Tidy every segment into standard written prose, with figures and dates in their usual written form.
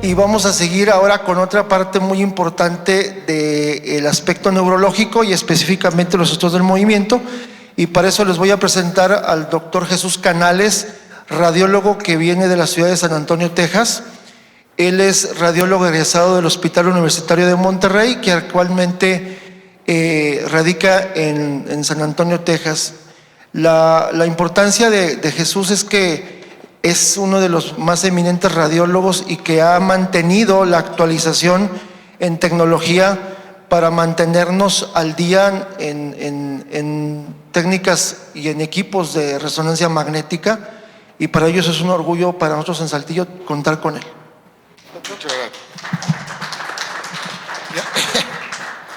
y vamos a seguir ahora con otra parte muy importante del aspecto neurológico y específicamente los estudios del movimiento. Y para eso les voy a presentar al doctor Jesús Canales, radiólogo que viene de la ciudad de San Antonio, Texas. Él es radiólogo egresado del Hospital Universitario de Monterrey, que actualmente radica en San Antonio, Texas. La importancia de Jesús es que es uno de los más eminentes radiólogos y que ha mantenido la actualización en tecnología para mantenernos al día en técnicas y en equipos de resonancia magnética, y para ellos es un orgullo para nosotros en Saltillo contar con él. Muchas gracias.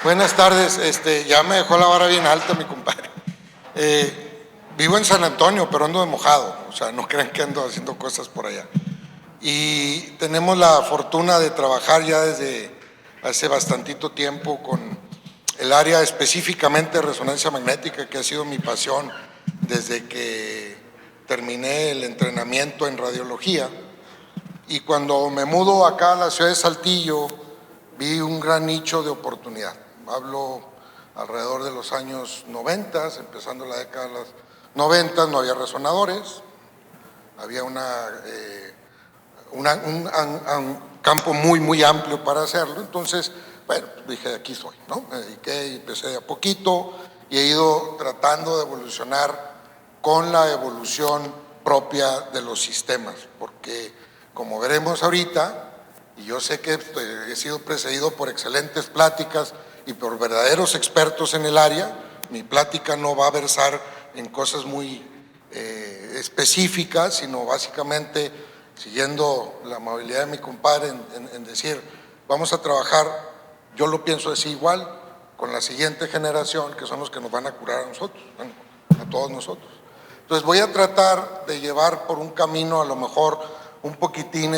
Buenas tardes, ya me dejó la vara bien alta mi compadre. Vivo en San Antonio, pero ando de mojado, o sea, no crean que ando haciendo cosas por allá. Y tenemos la fortuna de trabajar ya desde hace bastantito tiempo con el área específicamente de resonancia magnética, que ha sido mi pasión desde que terminé el entrenamiento en radiología. Y cuando me mudo acá a la ciudad de Saltillo, vi un gran nicho de oportunidad. Hablo alrededor de los años 90, empezando la década de los 90, no había resonadores, había un campo muy amplio para hacerlo. Entonces, bueno, dije, aquí soy, ¿no? Me dediqué y empecé de a poquito y he ido tratando de evolucionar con la evolución propia de los sistemas, porque como veremos ahorita, y yo sé que he sido precedido por excelentes pláticas y por verdaderos expertos en el área, mi plática no va a versar en cosas muy específicas, sino básicamente siguiendo la amabilidad de mi compadre en decir, vamos a trabajar, yo lo pienso así igual, con la siguiente generación, que son los que nos van a curar a nosotros, bueno, a todos nosotros. Entonces voy a tratar de llevar por un camino a lo mejor un poquitín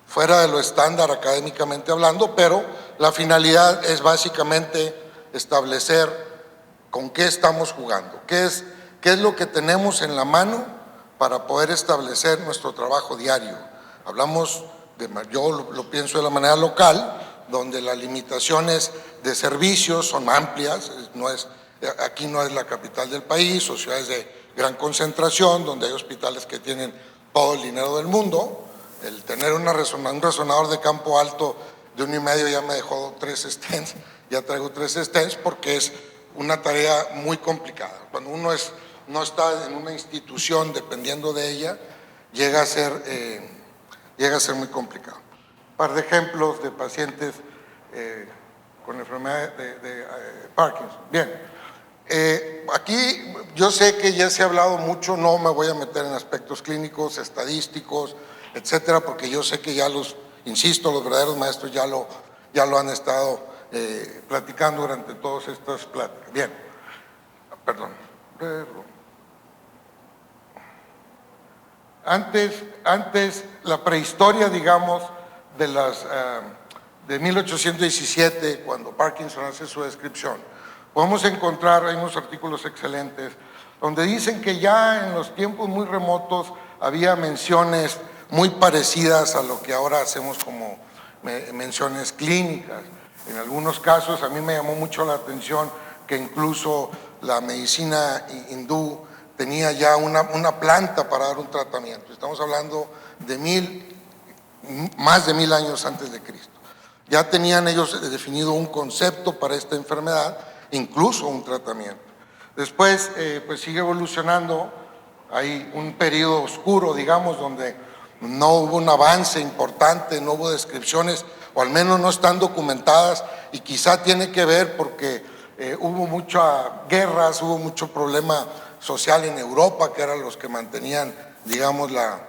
fuera de lo estándar académicamente hablando, pero la finalidad es básicamente establecer con qué estamos jugando, qué es lo que tenemos en la mano para poder establecer nuestro trabajo diario. Hablamos yo lo pienso de la manera local, donde las limitaciones de servicios son amplias, aquí no es la capital del país o ciudades de gran concentración, donde hay hospitales que tienen todo el dinero del mundo. El tener un resonador de campo alto de 1,5 ya me dejó 3 stents, ya traigo 3 stents porque es una tarea muy complicada. Cuando uno no está en una institución dependiendo de ella, llega a ser muy complicado. Un par de ejemplos de pacientes con enfermedad de Parkinson. Bien, aquí yo sé que ya se ha hablado mucho, no me voy a meter en aspectos clínicos, estadísticos, etcétera, porque yo sé que ya los verdaderos maestros ya lo han estado platicando durante todas estas pláticas. Bien, perdón. Antes la prehistoria, digamos, de 1817, cuando Parkinson hace su descripción, podemos encontrar, hay unos artículos excelentes, donde dicen que ya en los tiempos muy remotos había menciones muy parecidas a lo que ahora hacemos como menciones clínicas. En algunos casos a mí me llamó mucho la atención que incluso la medicina hindú tenía ya una planta para dar un tratamiento. Estamos hablando de más de 1000 años antes de Cristo. Ya tenían ellos definido un concepto para esta enfermedad, incluso un tratamiento. Después, pues sigue evolucionando. Hay un periodo oscuro, digamos, donde no hubo un avance importante, no hubo descripciones, o al menos no están documentadas, y quizá tiene que ver porque hubo muchas guerras, hubo mucho problema social en Europa, que eran los que mantenían, digamos, la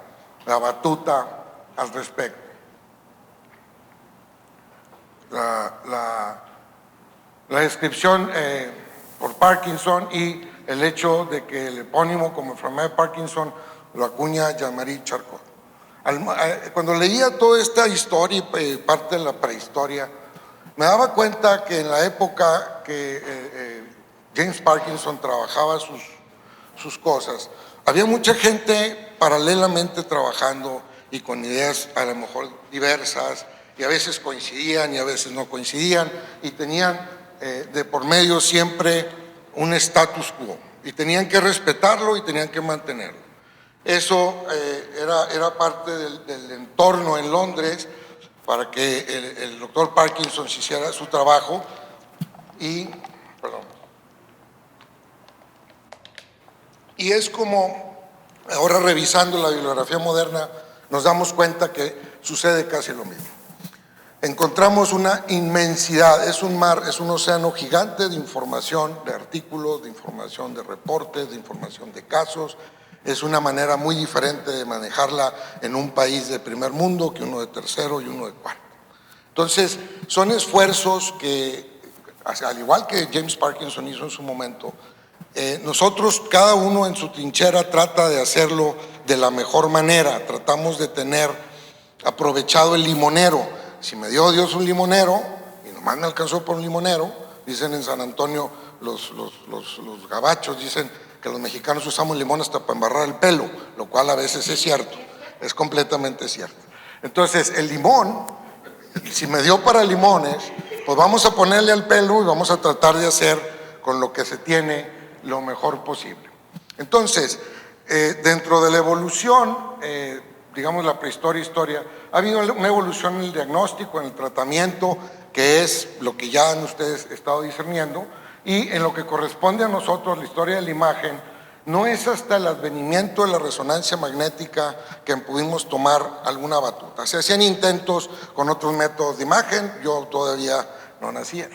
batuta al respecto. La descripción por Parkinson y el hecho de que el epónimo como enfermedad de Parkinson lo acuña Jean-Marie Charcot. Cuando leía toda esta historia y parte de la prehistoria, me daba cuenta que en la época que James Parkinson trabajaba sus cosas, había mucha gente paralelamente trabajando y con ideas a lo mejor diversas, y a veces coincidían y a veces no coincidían, y tenían de por medio siempre un status quo, y tenían que respetarlo y tenían que mantenerlo. Eso era parte del entorno en Londres para que el doctor Parkinson hiciera su trabajo y es como ahora revisando la bibliografía moderna nos damos cuenta que sucede casi lo mismo. Encontramos una inmensidad, es un mar, es un océano gigante de información, de artículos, de información, de reportes, de información de casos. Es una manera muy diferente de manejarla en un país de primer mundo que uno de tercero y uno de cuarto. Entonces, son esfuerzos que, al igual que James Parkinson hizo en su momento, nosotros, cada uno en su trinchera, trata de hacerlo de la mejor manera. Tratamos de tener aprovechado el limonero. Si me dio Dios un limonero, y nomás me alcanzó por un limonero, dicen en San Antonio los gabachos, dicen que los mexicanos usamos limón hasta para embarrar el pelo, lo cual a veces es cierto, es completamente cierto. Entonces, el limón, si me dio para limones, pues vamos a ponerle al pelo y vamos a tratar de hacer con lo que se tiene lo mejor posible. Entonces, dentro de la evolución, digamos la prehistoria, historia, ha habido una evolución en el diagnóstico, en el tratamiento, que es lo que ya han ustedes estado discerniendo, y en lo que corresponde a nosotros, la historia de la imagen, no es hasta el advenimiento de la resonancia magnética que pudimos tomar alguna batuta. Se hacían intentos con otros métodos de imagen, yo todavía no nacía,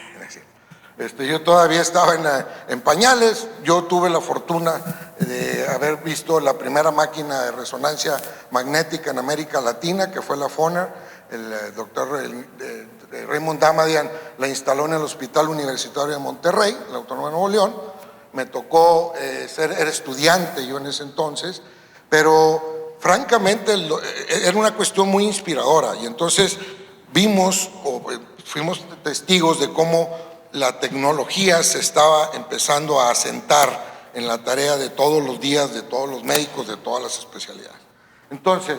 yo todavía estaba en pañales. Yo tuve la fortuna de haber visto la primera máquina de resonancia magnética en América Latina, que fue la Foner. El doctor Raymond Damadian la instaló en el Hospital Universitario de Monterrey, la Autónoma de Nuevo León. Me tocó era estudiante yo en ese entonces, pero francamente era una cuestión muy inspiradora, y entonces vimos o fuimos testigos de cómo la tecnología se estaba empezando a asentar en la tarea de todos los días, de todos los médicos, de todas las especialidades. Entonces,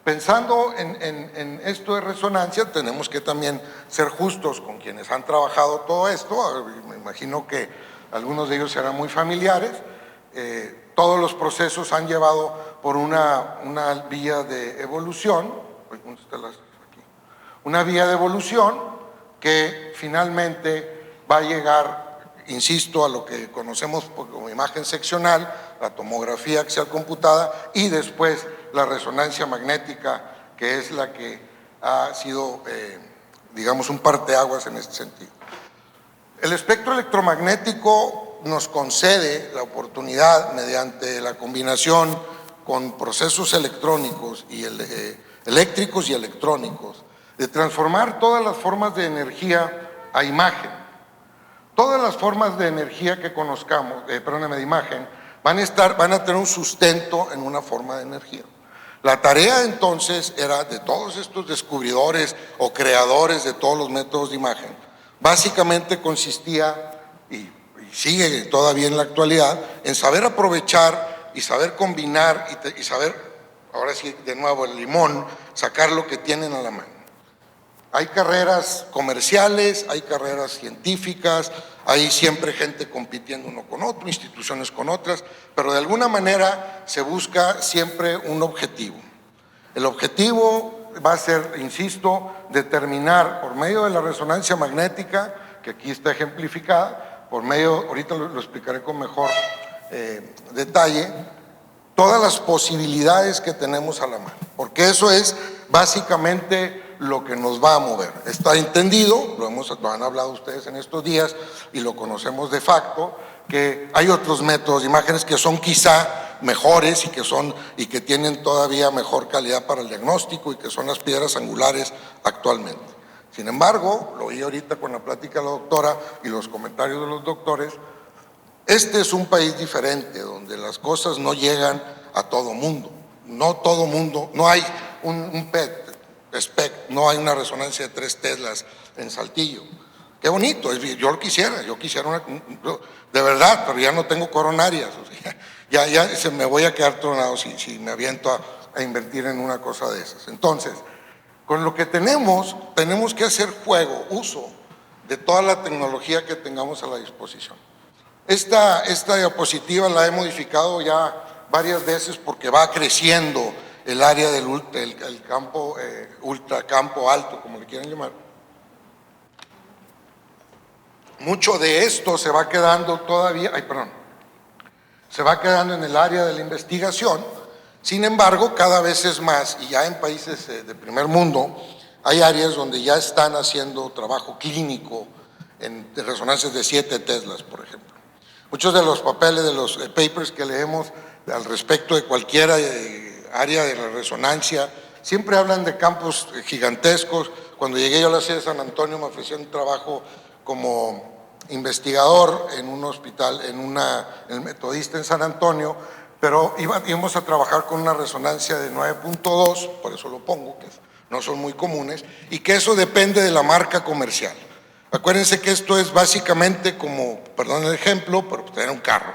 pensando en esto de resonancia, tenemos que también ser justos con quienes han trabajado todo esto. Me imagino que algunos de ellos serán muy familiares. Todos los procesos han llevado por una vía de evolución, una vía de evolución que finalmente va a llegar, insisto, a lo que conocemos como imagen seccional, la tomografía axial computada y después la resonancia magnética, que es la que ha sido, digamos, un parteaguas en este sentido. El espectro electromagnético nos concede la oportunidad, mediante la combinación con procesos electrónicos y eléctricos y electrónicos, de transformar todas las formas de energía a imagen. Todas las formas de energía que conozcamos, de imagen, van a tener un sustento en una forma de energía. La tarea entonces era de todos estos descubridores o creadores de todos los métodos de imagen. Básicamente consistía, y sigue todavía en la actualidad, en saber aprovechar y saber combinar y saber, ahora sí, de nuevo el limón, sacar lo que tienen a la mano. Hay carreras comerciales, hay carreras científicas, hay siempre gente compitiendo uno con otro, instituciones con otras, pero de alguna manera se busca siempre un objetivo. El objetivo va a ser, insisto, determinar por medio de la resonancia magnética, que aquí está ejemplificada, por medio, ahorita lo explicaré con mejor detalle, todas las posibilidades que tenemos a la mano, porque eso es básicamente lo que nos va a mover. Está entendido, lo han hablado ustedes en estos días y lo conocemos de facto, que hay otros métodos de imágenes que son quizá mejores y que tienen todavía mejor calidad para el diagnóstico, y que son las piedras angulares actualmente. Sin embargo, lo oí ahorita con la plática de la doctora y los comentarios de los doctores, este es un país diferente, donde las cosas no llegan a todo mundo. No todo mundo, no hay un PET, SPECT, no hay una resonancia de 3 Teslas en Saltillo. Qué bonito, yo lo quisiera, una, de verdad, pero ya no tengo coronarias, o sea, ya me voy a quedar tronado si me aviento a invertir en una cosa de esas. Entonces, con lo que tenemos que hacer uso de toda la tecnología que tengamos a la disposición. Esta diapositiva la he modificado ya varias veces porque va creciendo el área del campo, ultracampo alto, como le quieran llamar. Mucho de esto se va quedando todavía, se va quedando en el área de la investigación. Sin embargo, cada vez es más, y ya en países de primer mundo, hay áreas donde ya están haciendo trabajo clínico de resonancias de 7 teslas, por ejemplo. Muchos de los papeles, de los papers que leemos al respecto de cualquier área de la resonancia, siempre hablan de campos gigantescos. Cuando llegué yo a la sede de San Antonio me ofrecieron un trabajo como investigador en un hospital, en el Metodista en San Antonio, pero íbamos a trabajar con una resonancia de 9.2, por eso lo pongo, que no son muy comunes, y que eso depende de la marca comercial. Acuérdense que esto es básicamente como, perdón el ejemplo, pero tener un carro.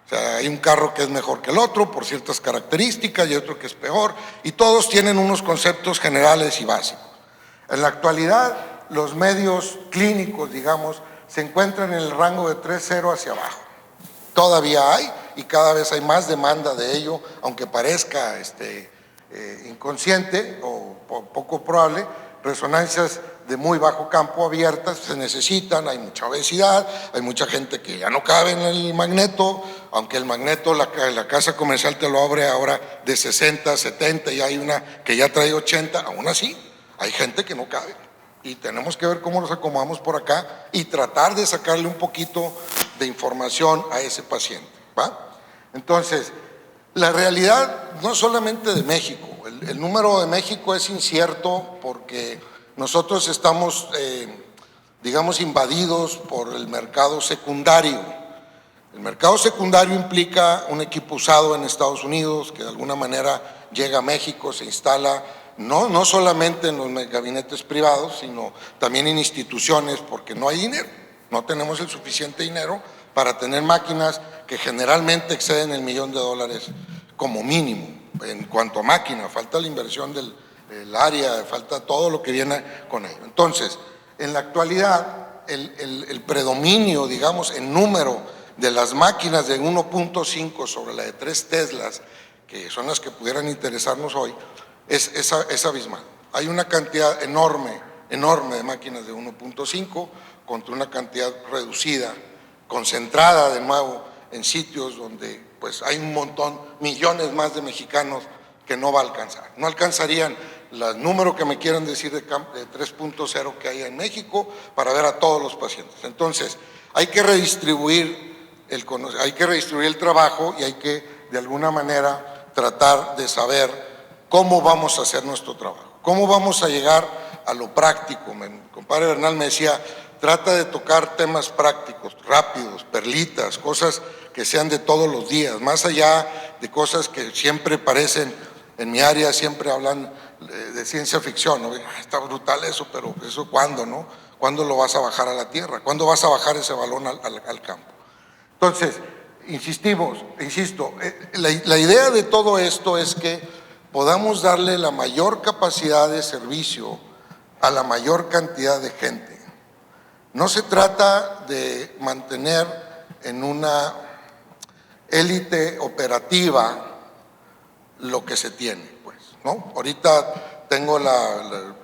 O sea, hay un carro que es mejor que el otro por ciertas características y otro que es peor, y todos tienen unos conceptos generales y básicos. En la actualidad, los medios clínicos, digamos, se encuentran en el rango de 3.0 hacia abajo. Todavía hay, y cada vez hay más demanda de ello, aunque parezca inconsciente o poco probable. Resonancias de muy bajo campo abiertas se necesitan, hay mucha obesidad, hay mucha gente que ya no cabe en el magneto, aunque el magneto la casa comercial te lo abre ahora de 60, 70, y hay una que ya trae 80, aún así hay gente que no cabe. Y tenemos que ver cómo nos acomodamos por acá y tratar de sacarle un poquito de información a ese paciente, ¿va? Entonces, la realidad no solamente de México, el número de México es incierto porque nosotros estamos, digamos, invadidos por el mercado secundario. El mercado secundario implica un equipo usado en Estados Unidos que de alguna manera llega a México, se instala no solamente en los gabinetes privados, sino también en instituciones, porque no hay dinero, no tenemos el suficiente dinero para tener máquinas que generalmente exceden el $1.000.000 como mínimo. En cuanto a máquina, falta la inversión del área, falta todo lo que viene con ello. Entonces, en la actualidad, el predominio, digamos, en número de las máquinas de 1.5 sobre la de 3 teslas, que son las que pudieran interesarnos hoy, es abismal. Hay una cantidad enorme de máquinas de 1.5 contra una cantidad reducida, concentrada de nuevo en sitios donde pues hay un montón, millones más de mexicanos que no va a alcanzar. No alcanzarían los números que me quieran decir de 3.0 que hay en México para ver a todos los pacientes. Entonces, hay que redistribuir el trabajo y hay que, de alguna manera, tratar de saber cómo vamos a hacer nuestro trabajo, cómo vamos a llegar a lo práctico. Mi compadre Bernal me decía, trata de tocar temas prácticos, rápidos, perlitas, cosas que sean de todos los días, más allá de cosas que siempre parecen, en mi área siempre hablan de ciencia ficción, ¿no? Está brutal eso, pero ¿eso cuándo, no? ¿Cuándo lo vas a bajar a la tierra? ¿Cuándo vas a bajar ese balón al campo? Entonces, insisto, la idea de todo esto es que podamos darle la mayor capacidad de servicio a la mayor cantidad de gente. No se trata de mantener en una élite operativa lo que se tiene, pues, ¿no? Ahorita tengo la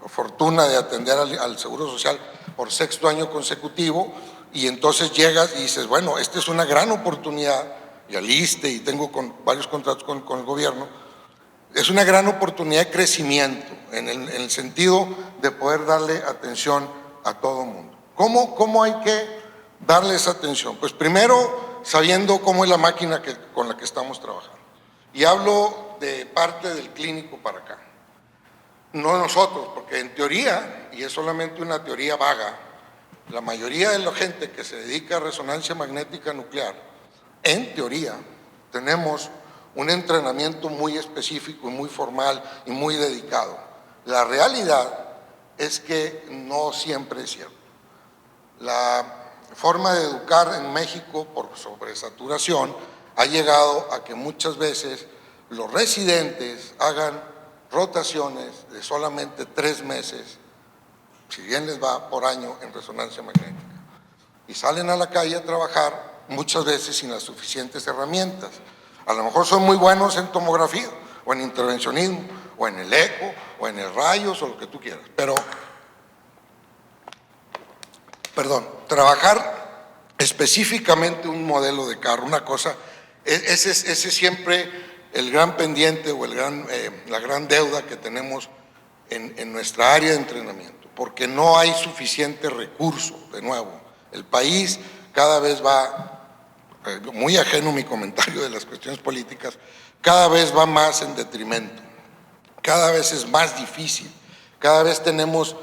fortuna de atender al Seguro Social por 6º año consecutivo, y entonces llegas y dices, bueno, esta es una gran oportunidad, y al ISSSTE, y tengo varios contratos con el gobierno, es una gran oportunidad de crecimiento en el sentido de poder darle atención a todo el mundo. ¿Cómo hay que darle esa atención? Pues primero, sabiendo cómo es la máquina con la que estamos trabajando. Y hablo de parte del clínico para acá. No nosotros, porque en teoría, y es solamente una teoría vaga, la mayoría de la gente que se dedica a resonancia magnética nuclear, en teoría, tenemos un entrenamiento muy específico y muy formal y muy dedicado. La realidad es que no siempre es cierto. La forma de educar en México por sobresaturación ha llegado a que muchas veces los residentes hagan rotaciones de solamente 3 meses, si bien les va, por año en resonancia magnética. Y salen a la calle a trabajar muchas veces sin las suficientes herramientas. A lo mejor son muy buenos en tomografía, o en intervencionismo, o en el eco, o en el rayos, o lo que tú quieras. Pero, trabajar específicamente un modelo de carro, una cosa, ese es siempre el gran pendiente o la gran deuda que tenemos en nuestra área de entrenamiento, porque no hay suficiente recurso. De nuevo, el país cada vez va, muy ajeno mi comentario de las cuestiones políticas, cada vez va más en detrimento, cada vez es más difícil, cada vez tenemos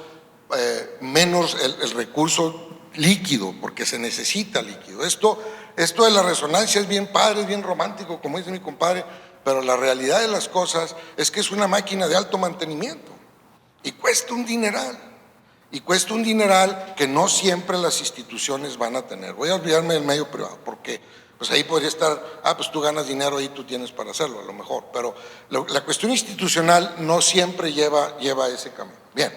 menos el recurso líquido, porque se necesita líquido. Esto de la resonancia es bien padre, es bien romántico, como dice mi compadre, pero la realidad de las cosas es que es una máquina de alto mantenimiento y cuesta un dineral. Y cuesta un dineral que no siempre las instituciones van a tener. Voy a olvidarme del medio privado, porque pues ahí podría estar, pues tú ganas dinero, ahí tú tienes para hacerlo, a lo mejor. Pero la cuestión institucional no siempre lleva ese camino. Bien,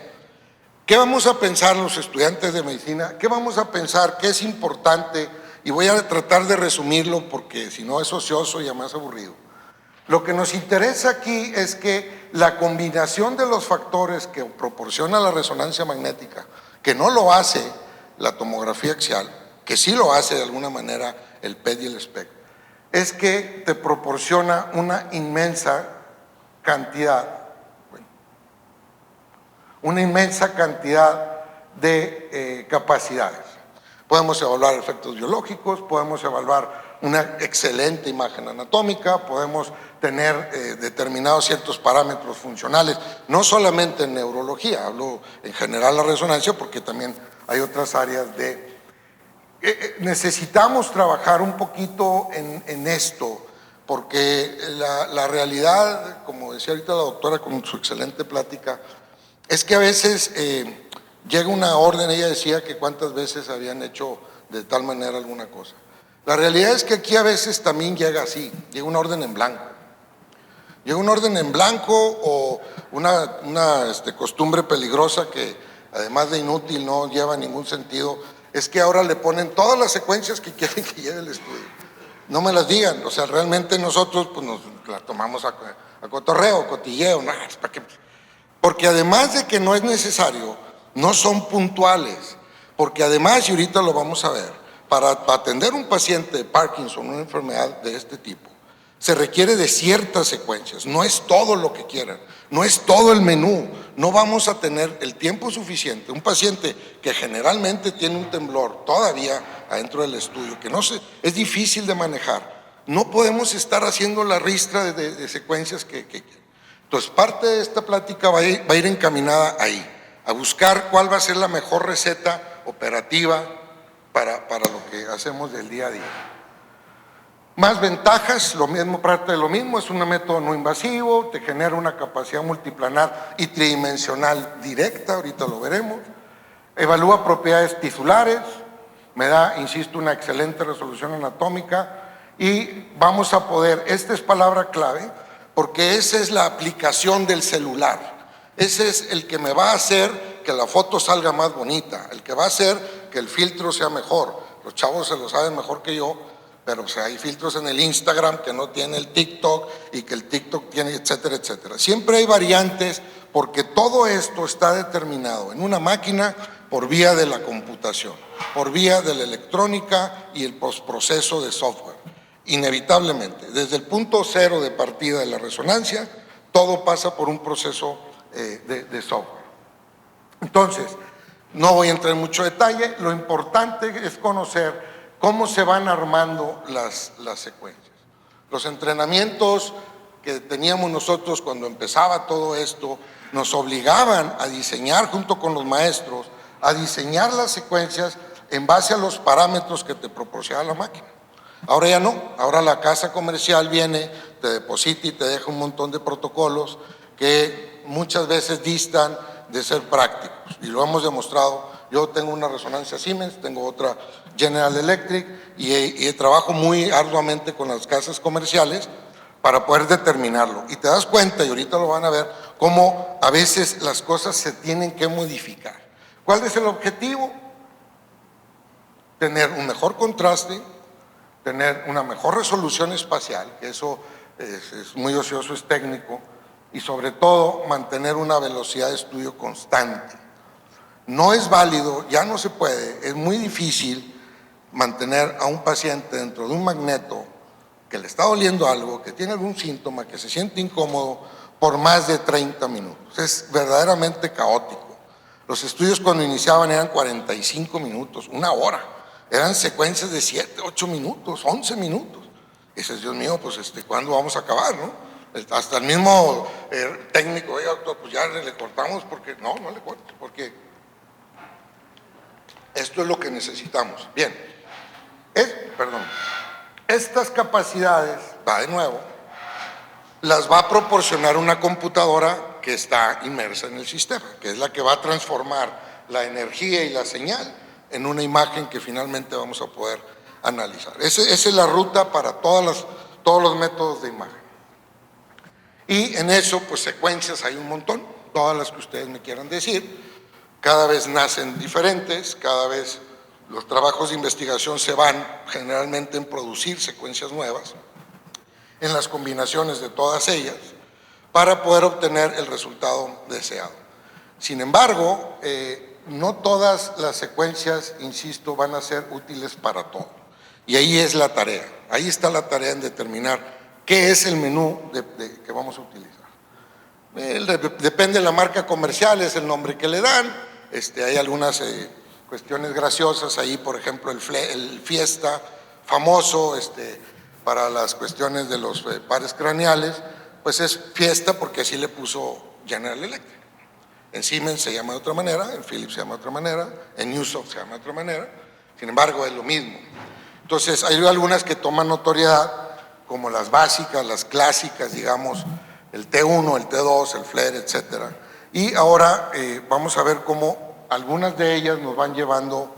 ¿qué vamos a pensar los estudiantes de medicina? ¿Qué vamos a pensar? ¿Qué es importante? Y voy a tratar de resumirlo, porque si no es ocioso y además aburrido. Lo que nos interesa aquí es que la combinación de los factores que proporciona la resonancia magnética, que no lo hace la tomografía axial, que sí lo hace de alguna manera el PET y el SPECT, es que te proporciona una inmensa cantidad de capacidades. Podemos evaluar efectos biológicos, podemos evaluar una excelente imagen anatómica, podemos tener determinados ciertos parámetros funcionales, no solamente en neurología, hablo en general de la resonancia, porque también hay otras áreas de... necesitamos trabajar un poquito en esto, porque la realidad, como decía ahorita la doctora con su excelente plática, es que a veces llega una orden, ella decía que cuántas veces habían hecho de tal manera alguna cosa. La realidad es que aquí a veces también llega así, llega una orden en blanco. Llega una orden en blanco o una costumbre peligrosa que además de inútil no lleva ningún sentido, es que ahora le ponen todas las secuencias que quieren que lleve el estudio. No me las digan, o sea, realmente nosotros pues nos la tomamos a cotorreo, cotilleo, nada, ¿para qué? Porque además de que no es necesario, no son puntuales, porque además, y ahorita lo vamos a ver, para atender un paciente de Parkinson, una enfermedad de este tipo, se requiere de ciertas secuencias, no es todo lo que quieran, no es todo el menú, no vamos a tener el tiempo suficiente. Un paciente que generalmente tiene un temblor todavía adentro del estudio, que es difícil de manejar, no podemos estar haciendo la ristra de secuencias que entonces parte de esta plática va a ir encaminada ahí, a buscar cuál va a ser la mejor receta operativa para lo que hacemos del día a día. Más ventajas, lo mismo, parte de lo mismo, es un método no invasivo, te genera una capacidad multiplanar y tridimensional directa, ahorita lo veremos. Evalúa propiedades tisulares, me da, insisto, una excelente resolución anatómica y vamos a poder, esta es palabra clave, porque esa es la aplicación del celular. Ese es el que me va a hacer que la foto salga más bonita, el que va a hacer que el filtro sea mejor. Los chavos se lo saben mejor que yo, pero o sea, hay filtros en el Instagram que no tiene el TikTok y que el TikTok tiene, etcétera, etcétera. Siempre hay variantes porque todo esto está determinado en una máquina por vía de la computación, por vía de la electrónica y el postproceso de software. Inevitablemente, desde el punto cero de partida de la resonancia, todo pasa por un proceso de software. Entonces, no voy a entrar en mucho detalle, lo importante es conocer cómo se van armando las secuencias. Los entrenamientos que teníamos nosotros cuando empezaba todo esto, nos obligaban a diseñar junto con los maestros, a diseñar las secuencias en base a los parámetros que te proporciona la máquina. Ahora ya no, ahora la casa comercial viene, te deposita y te deja un montón de protocolos que muchas veces distan de ser prácticos, y lo hemos demostrado. Yo tengo una resonancia Siemens, tengo otra General Electric y trabajo muy arduamente con las casas comerciales para poder determinarlo. Y te das cuenta, y ahorita lo van a ver, cómo a veces las cosas se tienen que modificar. ¿Cuál es el objetivo? Tener un mejor contraste, tener una mejor resolución espacial, que eso es muy ocioso, es técnico, y sobre todo mantener una velocidad de estudio constante. No es válido, ya no se puede, es muy difícil mantener a un paciente dentro de un magneto que le está doliendo algo, que tiene algún síntoma, que se siente incómodo por más de 30 minutos. Es verdaderamente caótico. Los estudios cuando iniciaban eran 45 minutos, una hora. Eran secuencias de 7, 8 minutos, 11 minutos. Y dices, Dios mío, pues ¿cuándo vamos a acabar, no? Hasta el mismo técnico, oye, doctor, pues ya le cortamos porque… No le cortes, porque esto es lo que necesitamos. Bien, estas capacidades, va de nuevo, las va a proporcionar una computadora que está inmersa en el sistema, que es la que va a transformar la energía y la señal en una imagen que finalmente vamos a poder analizar. Esa es la ruta para todos los métodos de imagen. Y en eso, pues secuencias hay un montón, todas las que ustedes me quieran decir. Cada vez nacen diferentes, cada vez los trabajos de investigación se van generalmente en producir secuencias nuevas, en las combinaciones de todas ellas, para poder obtener el resultado deseado. Sin embargo, no todas las secuencias, insisto, van a ser útiles para todo. Y ahí es la tarea, ahí está la tarea en determinar qué es el menú que vamos a utilizar. Depende de la marca comercial, es el nombre que le dan. Hay algunas cuestiones graciosas ahí, por ejemplo, el Fiesta, famoso para las cuestiones de los pares craneales, pues es Fiesta porque así le puso General Electric. En Siemens se llama de otra manera, en Philips se llama de otra manera, en Newsoft se llama de otra manera, sin embargo es lo mismo. Entonces hay algunas que toman notoriedad, como las básicas, las clásicas, digamos, el T1, el T2, el FLIR, etcétera. Y ahora vamos a ver cómo algunas de ellas nos van llevando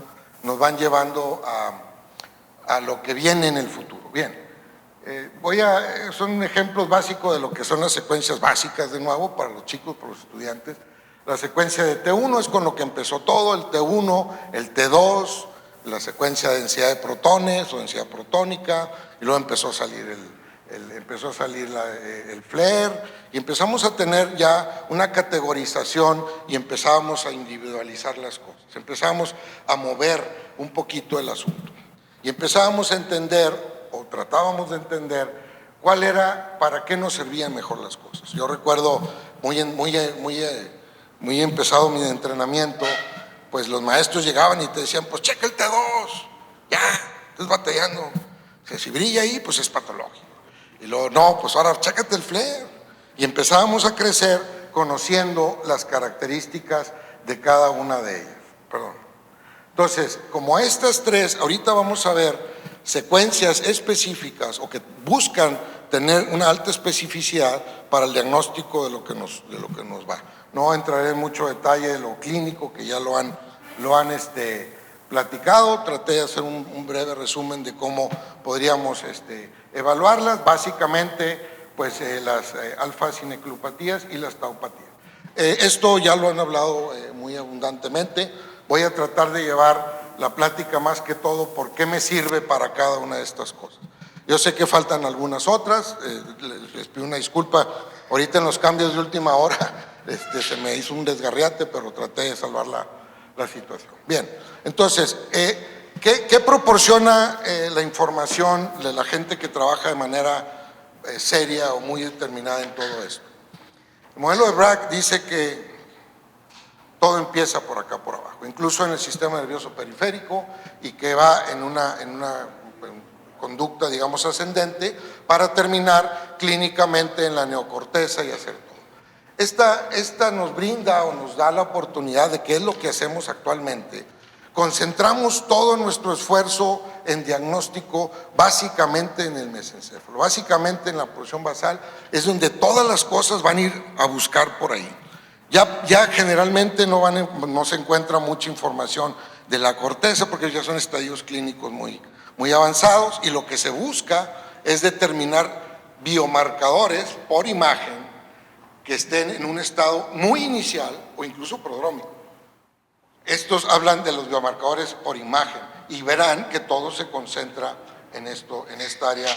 a lo que viene en el futuro. Bien, son ejemplos básicos de lo que son las secuencias básicas, de nuevo, para los chicos, para los estudiantes. La secuencia de T1 es con lo que empezó todo, el T1, el T2, la secuencia de densidad de protones o densidad protónica, y luego empezó a salir el FLIR, y empezamos a tener ya una categorización y empezamos a individualizar las cosas, empezamos a mover un poquito el asunto y empezábamos a entender, o tratábamos de entender, cuál era, para qué nos servían mejor las cosas. Yo recuerdo muy empezado mi entrenamiento, pues los maestros llegaban y te decían, pues checa el T2, ya, estás batallando, o sea, si brilla ahí, pues es patológico. Y luego, no, pues ahora chécate el FLIR. Y empezábamos a crecer conociendo las características de cada una de ellas. Entonces, como estas tres, ahorita vamos a ver secuencias específicas o que buscan tener una alta especificidad para el diagnóstico de lo que nos va. No entraré en mucho detalle de lo clínico, que ya lo han platicado. Traté de hacer un breve resumen de cómo podríamos evaluarlas. Básicamente, pues las alfa-cineclupatías y las taupatías. Esto ya lo han hablado muy abundantemente. Voy a tratar de llevar la plática más que todo por qué me sirve para cada una de estas cosas. Yo sé que faltan algunas otras, les pido una disculpa. Ahorita en los cambios de última hora se me hizo un desgarriate, pero traté de salvar la situación. Bien, entonces, ¿qué proporciona la información de la gente que trabaja de manera seria o muy determinada en todo esto? El modelo de Bragg dice que todo empieza por acá, por abajo, incluso en el sistema nervioso periférico, y que va en una conducta, digamos, ascendente, para terminar clínicamente en la neocorteza y hacer todo. Esta nos brinda o nos da la oportunidad de qué es lo que hacemos actualmente. Concentramos todo nuestro esfuerzo en diagnóstico básicamente en el mesencéfalo, básicamente en la porción basal, es donde todas las cosas van a ir a buscar por ahí. Ya generalmente no se encuentra mucha información de la corteza porque ya son estadios clínicos muy avanzados, y lo que se busca es determinar biomarcadores por imagen que estén en un estado muy inicial o incluso prodrómico. Estos hablan de los biomarcadores por imagen y verán que todo se concentra en esta área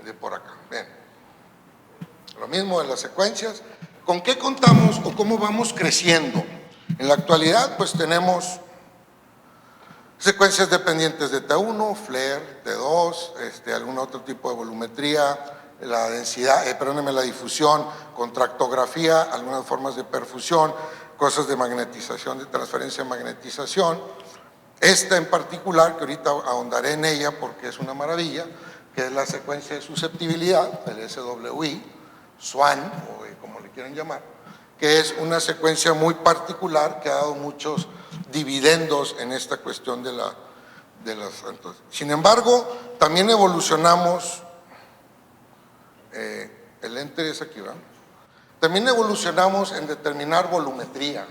de por acá. Bien. Lo mismo de las secuencias. ¿Con qué contamos o cómo vamos creciendo? En la actualidad, pues tenemos secuencias dependientes de T1, FLAIR, T2, algún otro tipo de volumetría, la densidad, la difusión, contractografía, algunas formas de perfusión, cosas de magnetización, de transferencia de magnetización. Esta en particular, que ahorita ahondaré en ella porque es una maravilla, que es la secuencia de susceptibilidad, el SWI, SWAN, o como le quieran llamar, que es una secuencia muy particular que ha dado muchos dividendos en esta cuestión de las... Entonces, sin embargo, también evolucionamos, el enter es aquí, ¿verdad? También evolucionamos en determinar volumetría.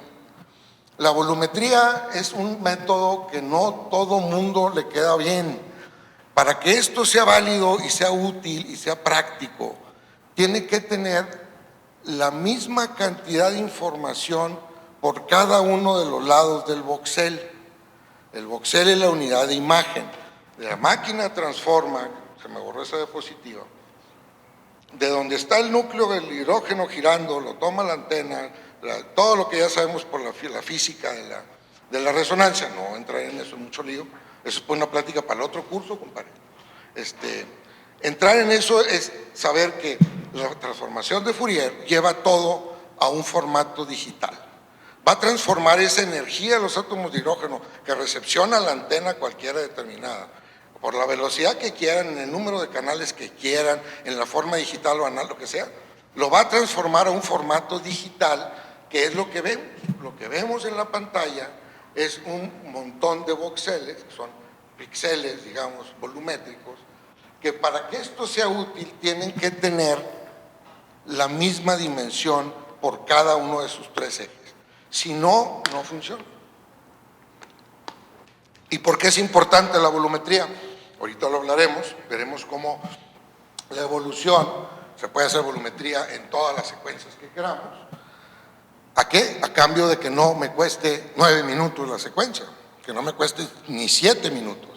La volumetría es un método que no todo mundo le queda bien. Para que esto sea válido y sea útil y sea práctico, tiene que tener la misma cantidad de información por cada uno de los lados del voxel. El voxel es la unidad de imagen. La máquina transforma, se me borró esa diapositiva, de donde está el núcleo del hidrógeno girando, lo toma la antena, todo lo que ya sabemos por la física de la resonancia. No entraré en eso, en mucho lío. Eso es pues una plática para el otro curso, compadre. Entrar en eso es saber que la transformación de Fourier lleva todo a un formato digital. Va a transformar esa energía de los átomos de hidrógeno que recepciona la antena cualquiera determinada, por la velocidad que quieran, en el número de canales que quieran, en la forma digital o anal, lo que sea, lo va a transformar a un formato digital, que es lo que vemos. Lo que vemos en la pantalla es un montón de voxeles, que son píxeles, digamos, volumétricos, que para que esto sea útil tienen que tener la misma dimensión por cada uno de sus tres ejes. Si no, no funciona. ¿Y por qué es importante la volumetría? Ahorita lo hablaremos, veremos cómo la evolución, se puede hacer volumetría en todas las secuencias que queramos. ¿A qué? A cambio de que no me cueste 9 minutos la secuencia, que no me cueste ni 7 minutos.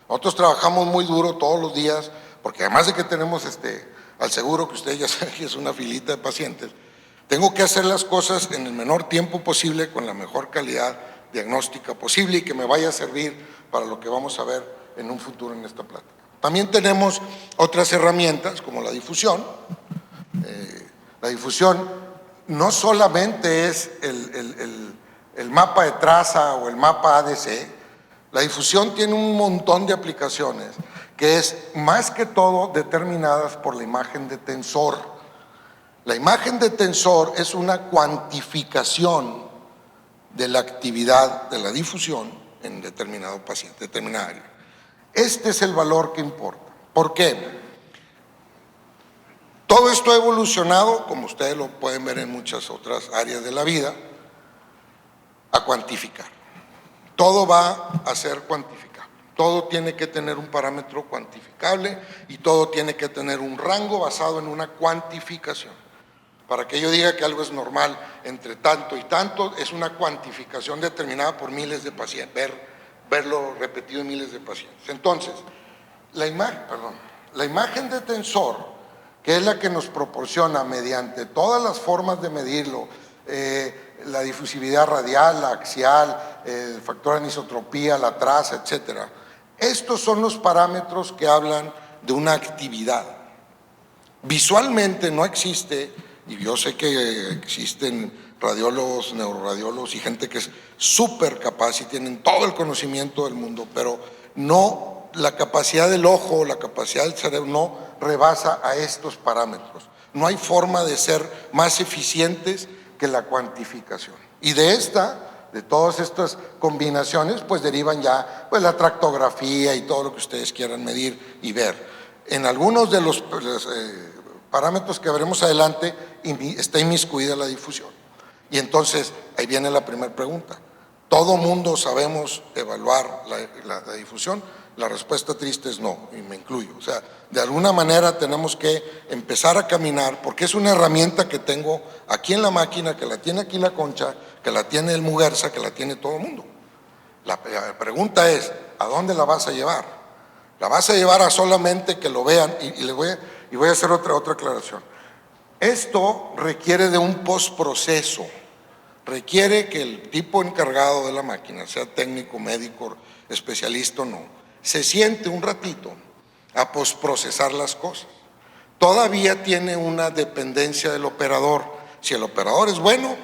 Nosotros trabajamos muy duro todos los días, porque además de que tenemos al seguro, que ustedes ya saben que es una filita de pacientes, tengo que hacer las cosas en el menor tiempo posible, con la mejor calidad diagnóstica posible y que me vaya a servir para lo que vamos a ver en un futuro en esta plática. También tenemos otras herramientas como la difusión. La difusión no solamente es el mapa de traza o el mapa ADC. La difusión tiene un montón de aplicaciones que es más que todo determinadas por la imagen de tensor. La imagen de tensor es una cuantificación de la actividad de la difusión en determinado paciente, determinada área. Este es el valor que importa. ¿Por qué? Todo esto ha evolucionado, como ustedes lo pueden ver en muchas otras áreas de la vida, a cuantificar. Todo va a ser cuantificable. Todo tiene que tener un parámetro cuantificable y todo tiene que tener un rango basado en una cuantificación. Para que yo diga que algo es normal entre tanto y tanto, es una cuantificación determinada por miles de pacientes, verlo repetido en miles de pacientes. Entonces, la imagen de tensor, que es la que nos proporciona mediante todas las formas de medirlo, la difusividad radial, la axial, el factor de anisotropía, la traza, etcétera. Estos son los parámetros que hablan de una actividad. Visualmente no existe, y yo sé que existen radiólogos, neuroradiólogos y gente que es súper capaz y tienen todo el conocimiento del mundo, pero no, la capacidad del ojo, la capacidad del cerebro no rebasa a estos parámetros. No hay forma de ser más eficientes que la cuantificación. Y de todas estas combinaciones, pues derivan ya pues, la tractografía y todo lo que ustedes quieran medir y ver. En algunos de los parámetros que veremos adelante está inmiscuida la difusión. Y entonces, ahí viene la primera pregunta. ¿Todo mundo sabemos evaluar la difusión? La respuesta triste es no, y me incluyo. O sea, de alguna manera tenemos que empezar a caminar, porque es una herramienta que tengo aquí en la máquina, que la tiene aquí la Concha, que la tiene el Muguerza, que la tiene todo el mundo. La pregunta es, ¿a dónde la vas a llevar? ¿La vas a llevar a solamente que lo vean? Y voy a hacer otra aclaración. Esto requiere de un postproceso. Requiere que el tipo encargado de la máquina, sea técnico, médico, especialista o no, se siente un ratito a postprocesar las cosas. Todavía tiene una dependencia del operador. Si el operador es bueno,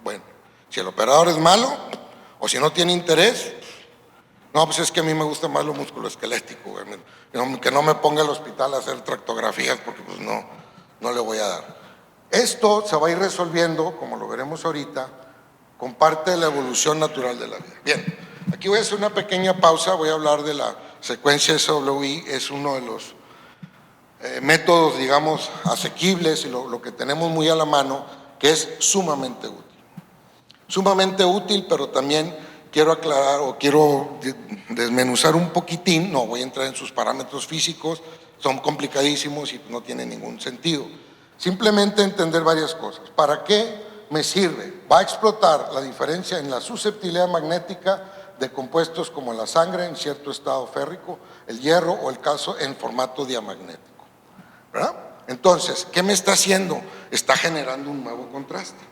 bueno. Si el operador es malo, o si no tiene interés, no, pues es que a mí me gusta más lo musculoesquelético, que no me ponga al hospital a hacer tractografías, porque pues no le voy a dar. Esto se va a ir resolviendo, como lo veremos ahorita, con parte de la evolución natural de la vida. Bien, aquí voy a hacer una pequeña pausa, voy a hablar de la secuencia SWI, es uno de los métodos, digamos, asequibles y lo que tenemos muy a la mano, que es sumamente útil. Sumamente útil, pero también quiero aclarar o quiero desmenuzar un poquitín, no voy a entrar en sus parámetros físicos, son complicadísimos y no tienen ningún sentido. Simplemente entender varias cosas. ¿Para qué me sirve? Va a explotar la diferencia en la susceptibilidad magnética de compuestos como la sangre en cierto estado férrico, el hierro o el calcio en formato diamagnético, ¿verdad? Entonces, ¿qué me está haciendo? Está generando un nuevo contraste.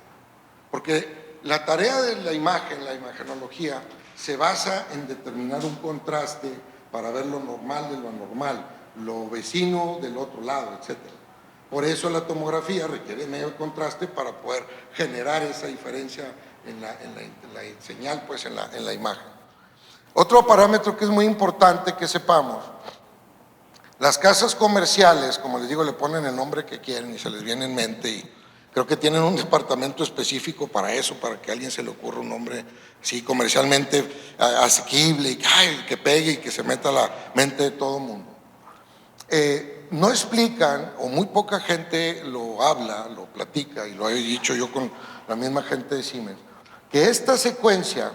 Porque la tarea de la imagen, la imagenología, se basa en determinar un contraste para ver lo normal de lo anormal, lo vecino del otro lado, etc. Por eso la tomografía requiere medio contraste para poder generar esa diferencia en la señal, pues en la imagen. Otro parámetro que es muy importante que sepamos, las casas comerciales, como les digo, le ponen el nombre que quieren y se les viene en mente, y creo que tienen un departamento específico para eso, para que a alguien se le ocurra un nombre sí, comercialmente asequible, y que pegue y que se meta a la mente de todo el mundo. No explican, o muy poca gente lo habla, lo platica, y lo he dicho yo con la misma gente de Siemens, que esta secuencia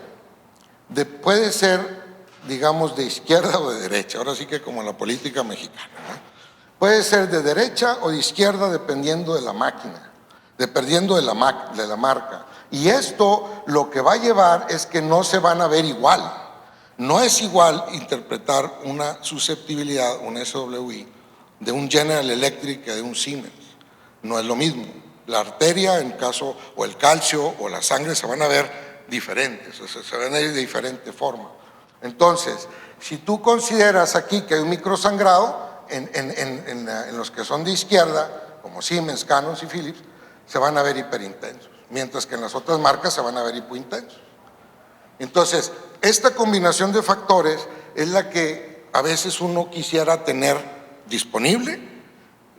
puede ser, digamos, de izquierda o de derecha, ahora sí que como en la política mexicana, ¿no? Puede ser de derecha o de izquierda dependiendo de la máquina, dependiendo de la marca. Y esto lo que va a llevar es que no se van a ver igual. No es igual interpretar una susceptibilidad, un SWI, de un General Electric que de un Siemens. No es lo mismo. La arteria, en caso, o el calcio, o la sangre se van a ver diferentes, o sea, se van a ir de diferente forma. Entonces, si tú consideras aquí que hay un microsangrado, en los que son de izquierda, como Siemens, Canon y Philips, se van a ver hiperintensos, mientras que en las otras marcas se van a ver hipointensos. Entonces, esta combinación de factores es la que a veces uno quisiera tener disponible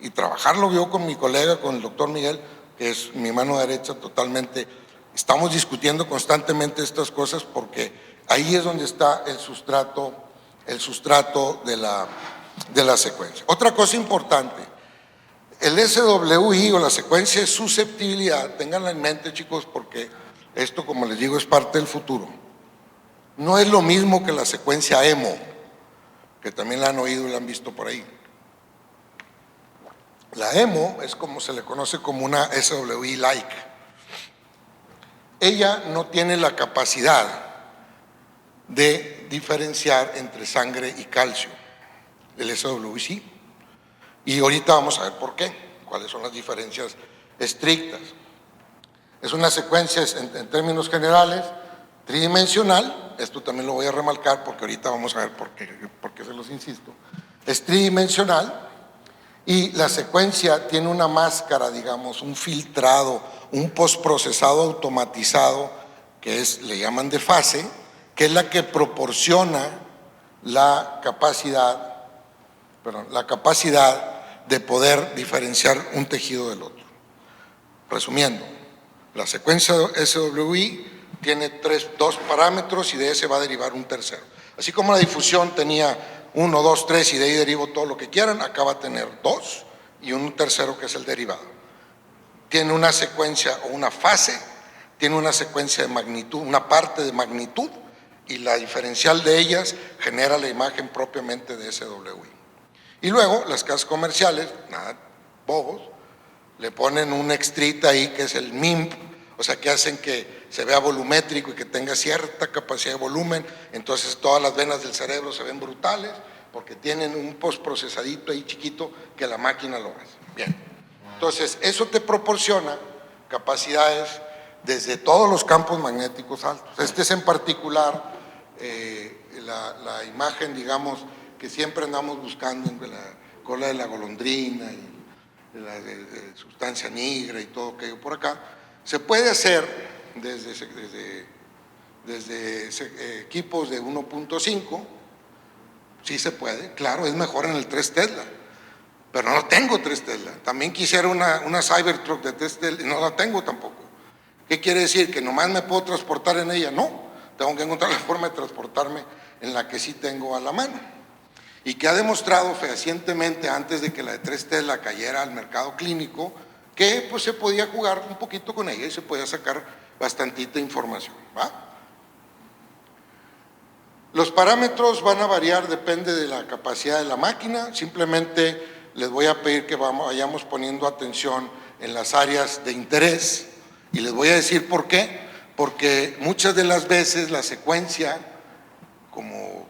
y trabajarlo. Yo con mi colega, con el doctor Miguel, que es mi mano derecha totalmente, estamos discutiendo constantemente estas cosas porque ahí es donde está el sustrato de la secuencia. Otra cosa importante, el SWI o la secuencia de susceptibilidad, ténganla en mente, chicos, porque esto, como les digo, es parte del futuro. No es lo mismo que la secuencia EMO, que también la han oído y la han visto por ahí. La EMO es como se le conoce como una SWI-like. Ella no tiene la capacidad de diferenciar entre sangre y calcio. El SWI sí. Y ahorita vamos a ver por qué, cuáles son las diferencias estrictas. Es una secuencia, en términos generales, tridimensional. Esto también lo voy a remarcar porque ahorita vamos a ver por qué se los insisto. Es tridimensional y la secuencia tiene una máscara, digamos, un filtrado, un postprocesado automatizado, que le llaman de fase, que es la que proporciona la capacidad de poder diferenciar un tejido del otro. Resumiendo, la secuencia SWI tiene dos parámetros y de ese va a derivar un tercero. Así como la difusión tenía 1, 2, 3 y de ahí derivo todo lo que quieran, acá va a tener 2 y un tercero que es el derivado. Tiene una secuencia o una fase, tiene una secuencia de magnitud, una parte de magnitud y la diferencial de ellas genera la imagen propiamente de SWI. Y luego las casas comerciales, nada, bobos, le ponen un extrita ahí que es el MIMP, o sea que hacen que se vea volumétrico y que tenga cierta capacidad de volumen, entonces todas las venas del cerebro se ven brutales porque tienen un postprocesadito ahí chiquito que la máquina lo hace. Bien, entonces eso te proporciona capacidades desde todos los campos magnéticos altos. Este es en particular la imagen, digamos, que siempre andamos buscando en la cola de la golondrina y la de sustancia negra y todo aquello por acá. Se puede hacer desde equipos de 1.5, sí se puede, claro, es mejor en el 3 Tesla, pero no tengo 3 Tesla. También quisiera una Cybertruck de 3 Tesla y no la tengo tampoco. ¿Qué quiere decir? ¿Que nomás me puedo transportar en ella? No, tengo que encontrar la forma de transportarme en la que sí tengo a la mano. Y que ha demostrado fehacientemente antes de que la de 3 Tesla cayera al mercado clínico, que pues se podía jugar un poquito con ella y se podía sacar bastantita información, ¿va? Los parámetros van a variar, depende de la capacidad de la máquina. Simplemente les voy a pedir que vayamos poniendo atención en las áreas de interés y les voy a decir por qué. Porque muchas de las veces la secuencia, como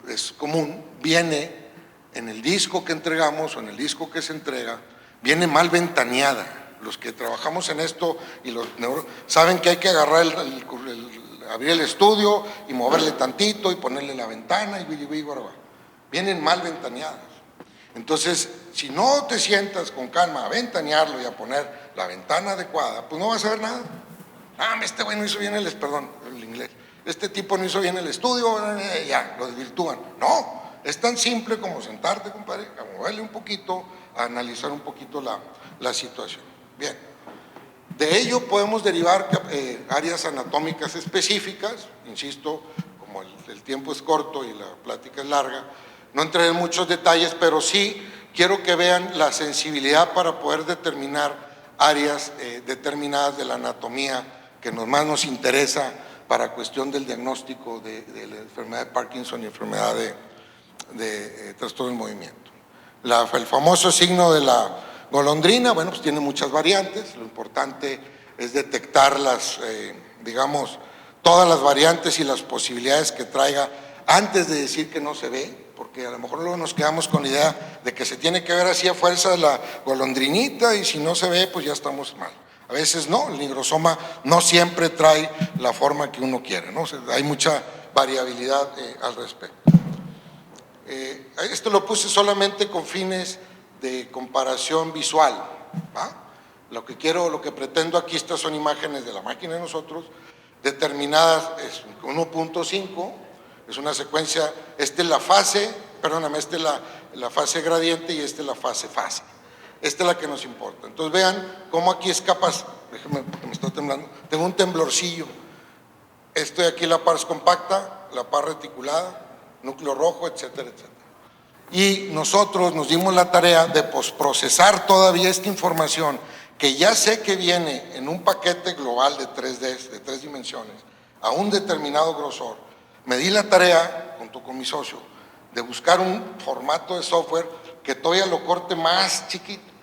es común, viene en el disco que entregamos o en el disco que se entrega, viene mal ventaneada. Los que trabajamos en esto y los saben que hay que agarrar abrir el estudio y moverle tantito y ponerle la ventana y vienen mal ventaneadas. Entonces, si no te sientas con calma a ventanearlo y a poner la ventana adecuada, pues no vas a ver nada. Este güey no hizo bien el inglés. Este tipo no hizo bien el estudio, ya, lo desvirtúan. No, es tan simple como sentarte, compadre, a moverle un poquito, a analizar un poquito la situación. Bien, de ello podemos derivar áreas anatómicas específicas, insisto, como el tiempo es corto y la plática es larga, no entraré en muchos detalles, pero sí quiero que vean la sensibilidad para poder determinar áreas determinadas de la anatomía que más nos interesa para cuestión del diagnóstico de la enfermedad de Parkinson y enfermedad de trastorno del movimiento. El famoso signo de la golondrina, bueno, pues tiene muchas variantes. Lo importante es detectar digamos, todas las variantes y las posibilidades que traiga antes de decir que no se ve, porque a lo mejor luego nos quedamos con la idea de que se tiene que ver así a fuerza de la golondrinita y si no se ve, pues ya estamos mal. A veces no, el nigrosoma no siempre trae la forma que uno quiere, ¿no? O sea, hay mucha variabilidad al respecto. Esto lo puse solamente con fines de comparación visual, ¿va? Lo que pretendo aquí, estas son imágenes de la máquina de nosotros, determinadas, es 1.5, es una secuencia, esta es la fase, perdóname, esta es la fase gradiente y esta es la fase. Esta es la que nos importa. Entonces vean cómo aquí es capaz, déjenme porque me está temblando, tengo un temblorcillo. Estoy aquí la pars compacta, la pars reticulada, núcleo rojo, etcétera, etcétera. Y nosotros nos dimos la tarea de posprocesar todavía esta información que ya sé que viene en un paquete global de 3D, de 3 dimensiones, a un determinado grosor. Me di la tarea, junto con mi socio, de buscar un formato de software que todavía lo corte más chiquito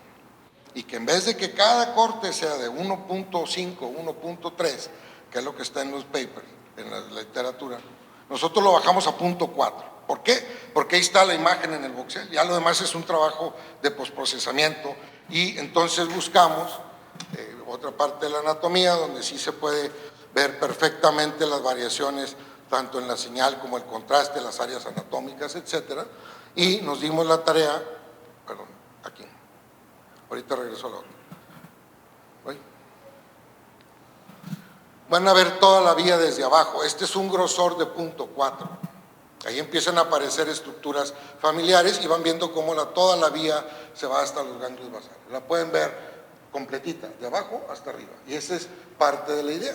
y que en vez de que cada corte sea de 1.5, 1.3, que es lo que está en los papers, en la literatura, nosotros lo bajamos a 0.4. ¿Por qué? Porque ahí está la imagen en el voxel, ya lo demás es un trabajo de postprocesamiento y entonces buscamos otra parte de la anatomía donde sí se puede ver perfectamente las variaciones tanto en la señal como el contraste, las áreas anatómicas, etcétera, y nos dimos la tarea, perdón, aquí, ahorita regreso a la otra. Van a ver toda la vía desde abajo, este es un grosor de 0.4, ahí empiezan a aparecer estructuras familiares y van viendo cómo toda la vía se va hasta los ganglios basales, la pueden ver completita, de abajo hasta arriba, y esa es parte de la idea.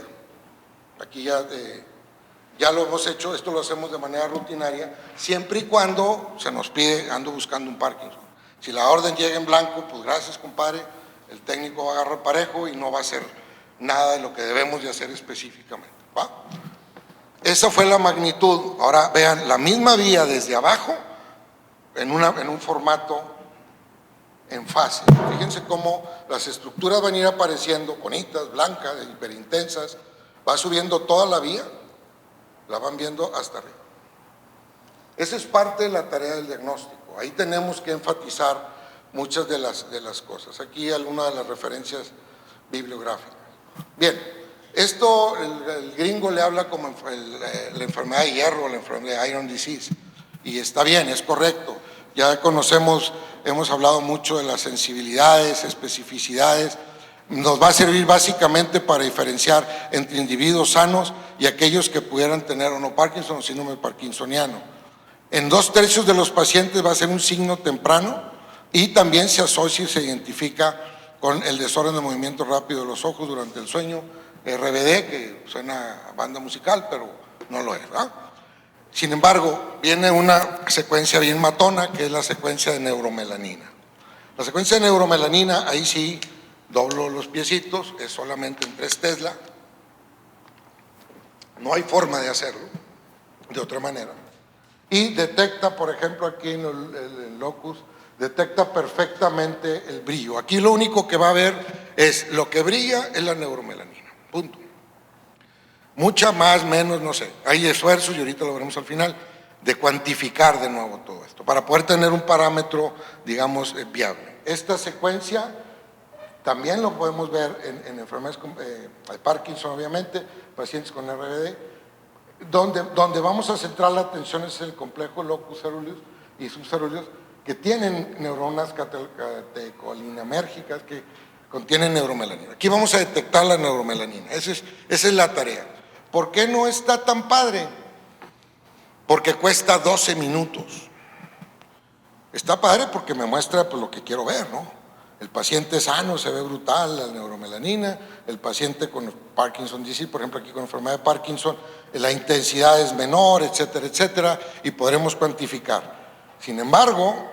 Aquí ya lo hemos hecho, esto lo hacemos de manera rutinaria, siempre y cuando se nos pide, ando buscando un Parkinson. Si la orden llega en blanco, pues gracias, compadre, el técnico va a agarrar parejo y no va a hacer nada de lo que debemos de hacer específicamente, ¿va? esa fue la magnitud. Ahora vean, la misma vía desde abajo, en un formato en fase. Fíjense cómo las estructuras van a ir apareciendo bonitas, blancas, hiperintensas, va subiendo toda la vía, la van viendo hasta arriba. Esa es parte de la tarea del diagnóstico. Ahí tenemos que enfatizar muchas de las cosas. Aquí algunas de las referencias bibliográficas. Bien, esto el gringo le habla como la enfermedad de hierro, la enfermedad de Iron Disease, y está bien, es correcto. Ya conocemos, hemos hablado mucho de las sensibilidades, especificidades. Nos va a servir básicamente para diferenciar entre individuos sanos y aquellos que pudieran tener o no Parkinson o síndrome parkinsoniano. En 2/3 de los pacientes va a ser un signo temprano y también se asocia y se identifica con el desorden de movimiento rápido de los ojos durante el sueño, RBD, que suena a banda musical, pero no lo es, ¿verdad? Sin embargo, viene una secuencia bien matona, que es la secuencia de neuromelanina. La secuencia de neuromelanina, ahí sí, doblo los piecitos, es solamente en 3 Tesla. No hay forma de hacerlo de otra manera. Y detecta, por ejemplo, aquí en el locus, detecta perfectamente el brillo. Aquí lo único que va a ver es lo que brilla es la neuromelanina, punto. Mucha más, menos, no sé. Hay esfuerzos, y ahorita lo veremos al final, de cuantificar de nuevo todo esto, para poder tener un parámetro, digamos, viable. Esta secuencia también lo podemos ver en enfermedades de Parkinson, obviamente, pacientes con RBD, donde vamos a centrar la atención es el complejo locus ceruleus y subceruleus, que tienen neuronas catecolinérgicas que contienen neuromelanina. Aquí vamos a detectar la neuromelanina, esa es la tarea. ¿Por qué no está tan padre? Porque cuesta 12 minutos. Está padre porque me muestra pues, lo que quiero ver, ¿no? El paciente sano se ve brutal, la neuromelanina. El paciente con Parkinson disease, por ejemplo aquí con enfermedad de Parkinson, la intensidad es menor, etcétera, etcétera, y podremos cuantificar. Sin embargo,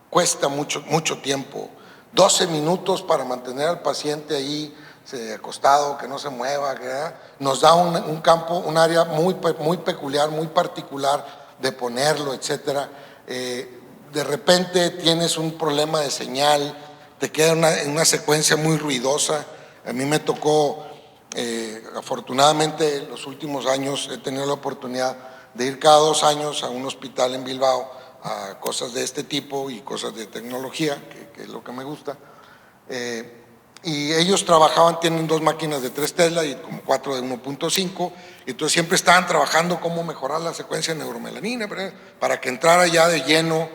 cuesta mucho tiempo. 12 minutos para mantener al paciente ahí acostado, que no se mueva, nos da un campo, un área muy peculiar, muy particular de ponerlo, etcétera. De repente tienes un problema de señal, te queda en una secuencia muy ruidosa. A mí me tocó, afortunadamente en los últimos años he tenido la oportunidad de ir cada 2 años a un hospital en Bilbao a cosas de este tipo y cosas de tecnología, que es lo que me gusta. Y ellos trabajaban, tienen 2 máquinas de 3 Tesla y como 4 de 1.5, entonces siempre estaban trabajando cómo mejorar la secuencia de neuromelanina para que entrara ya de lleno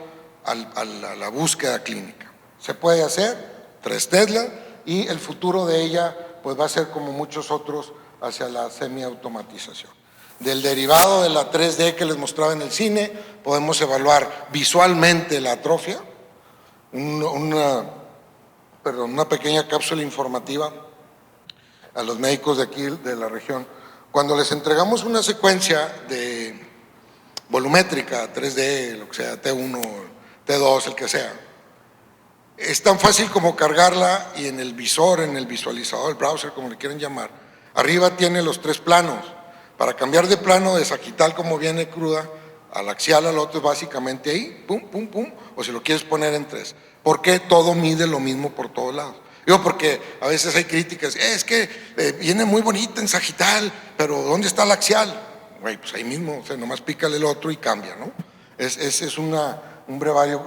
a la búsqueda clínica. Se puede hacer, 3 Tesla, y el futuro de ella pues va a ser como muchos otros hacia la semiautomatización. Del derivado de la 3D que les mostraba en el cine, podemos evaluar visualmente la atrofia, una pequeña cápsula informativa a los médicos de aquí, de la región. Cuando les entregamos una secuencia de volumétrica, 3D, lo que sea, T1, T2, el que sea, es tan fácil como cargarla y en el visor, en el visualizador, el browser, como le quieren llamar, arriba tiene los 3 planos. Para cambiar de plano de sagital como viene cruda, al axial al otro es básicamente ahí, pum, pum, pum, o si lo quieres poner en 3. ¿Por qué todo mide lo mismo por todos lados? Digo, porque a veces hay críticas, es que viene muy bonita en sagital, pero ¿dónde está el axial? Güey, pues ahí mismo, o sea, nomás pícale el otro y cambia, ¿no? Es un brevario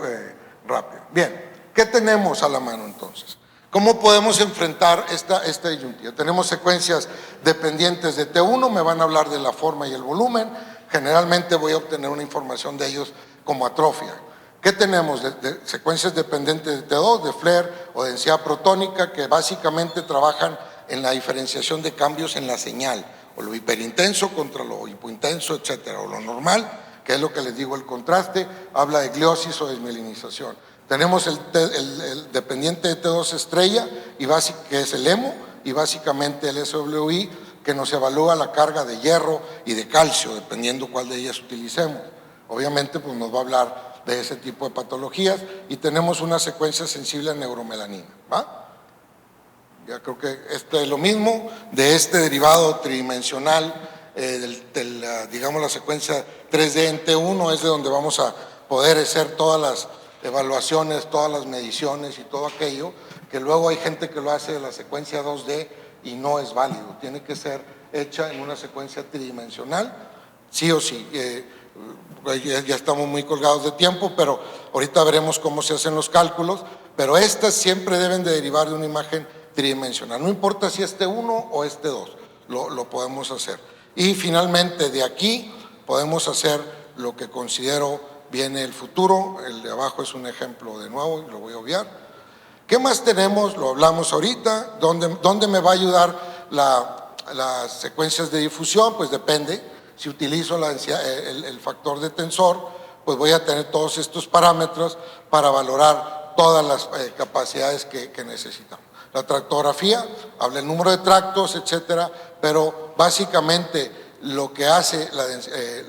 rápido. Bien, ¿qué tenemos a la mano entonces? ¿Cómo podemos enfrentar esta disyuntiva? Tenemos secuencias dependientes de T1, me van a hablar de la forma y el volumen, generalmente voy a obtener una información de ellos como atrofia. ¿Qué tenemos? De secuencias dependientes de T2, de FLAIR o densidad protónica, que básicamente trabajan en la diferenciación de cambios en la señal, o lo hiperintenso contra lo hipointenso, etcétera, o lo normal, que es lo que les digo el contraste, habla de gliosis o desmielinización. Tenemos el dependiente de T2 estrella, que es el EMO, y básicamente el SWI, que nos evalúa la carga de hierro y de calcio, dependiendo cuál de ellas utilicemos. Obviamente, pues nos va a hablar de ese tipo de patologías, y tenemos una secuencia sensible a neuromelanina, ¿va? Ya creo que es lo mismo de este derivado tridimensional digamos, la secuencia 3D en T1 es de donde vamos a poder hacer todas las evaluaciones, todas las mediciones y todo aquello, que luego hay gente que lo hace de la secuencia 2D y no es válido, tiene que ser hecha en una secuencia tridimensional, sí o sí. Ya estamos muy colgados de tiempo, pero ahorita veremos cómo se hacen los cálculos, pero estas siempre deben de derivar de una imagen tridimensional, no importa si es T1 o es T2, lo podemos hacer. Y finalmente de aquí podemos hacer lo que considero viene el futuro, el de abajo es un ejemplo de nuevo y lo voy a obviar. ¿Qué más tenemos? Lo hablamos ahorita. ¿Dónde me va a ayudar las secuencias de difusión? Pues depende. Si utilizo el factor de tensor, pues voy a tener todos estos parámetros para valorar todas las capacidades que necesitamos. La tractografía, habla el número de tractos, etcétera, pero básicamente lo que hace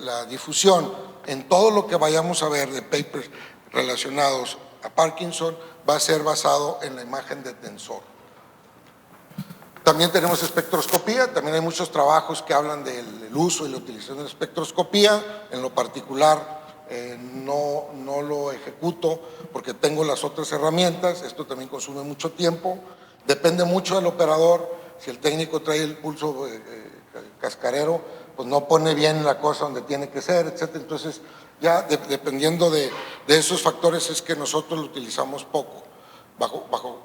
la difusión en todo lo que vayamos a ver de papers relacionados a Parkinson va a ser basado en la imagen de tensor. También tenemos espectroscopía, también hay muchos trabajos que hablan del uso y la utilización de la espectroscopía. En lo particular no lo ejecuto porque tengo las otras herramientas, esto también consume mucho tiempo, depende mucho del operador. Si el técnico trae el pulso cascarero, pues no pone bien la cosa donde tiene que ser, etcétera. Entonces ya dependiendo de esos factores es que nosotros lo utilizamos poco.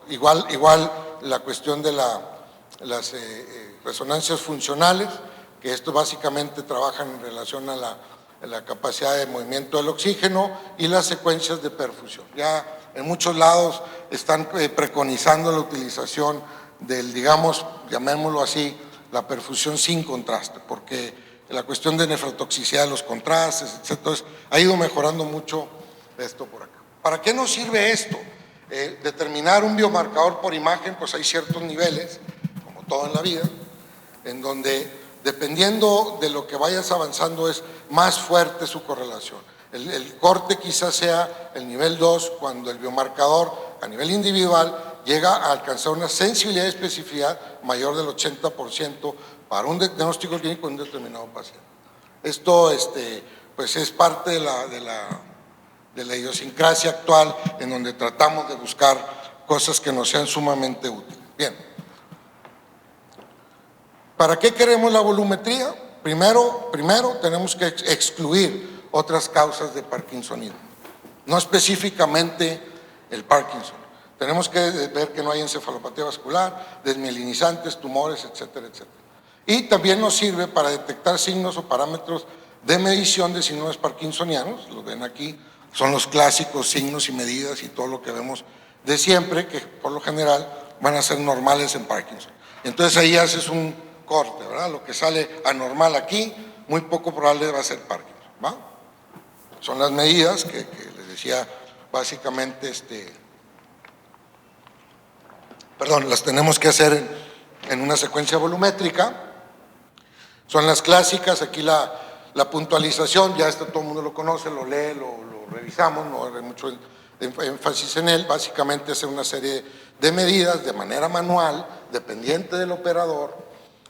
Igual la cuestión de las resonancias funcionales, que esto básicamente trabajan en relación a la capacidad de movimiento del oxígeno, y las secuencias de perfusión. Ya en muchos lados están preconizando la utilización del, digamos, llamémoslo así, la perfusión sin contraste, porque la cuestión de nefrotoxicidad de los contrastes, etc. Entonces, ha ido mejorando mucho esto por acá. ¿Para qué nos sirve esto? Determinar un biomarcador por imagen, pues hay ciertos niveles, como todo en la vida, en donde dependiendo de lo que vayas avanzando es más fuerte su correlación. El corte quizás sea el nivel 2 cuando el biomarcador a nivel individual llega a alcanzar una sensibilidad y especificidad mayor del 80% para un diagnóstico clínico en un determinado paciente. Esto pues es parte de la idiosincrasia actual en donde tratamos de buscar cosas que nos sean sumamente útiles. Bien. ¿Para qué queremos la volumetría? Primero tenemos que excluir otras causas de parkinsonismo, no específicamente el Parkinson. Tenemos que ver que no hay encefalopatía vascular, desmielinizantes, tumores, etcétera, etcétera. Y también nos sirve para detectar signos o parámetros de medición de síndromes parkinsonianos, lo ven aquí, son los clásicos signos y medidas y todo lo que vemos de siempre, que por lo general van a ser normales en Parkinson. Entonces ahí haces un corte, ¿verdad? Lo que sale anormal aquí, muy poco probable va a ser Parkinson, ¿va? Son las medidas que les decía, básicamente, las tenemos que hacer en una secuencia volumétrica. Son las clásicas, aquí la puntualización, ya esto todo el mundo lo conoce, lo lee, lo revisamos, no hay mucho énfasis en él. Básicamente hacer una serie de medidas de manera manual, dependiente del operador,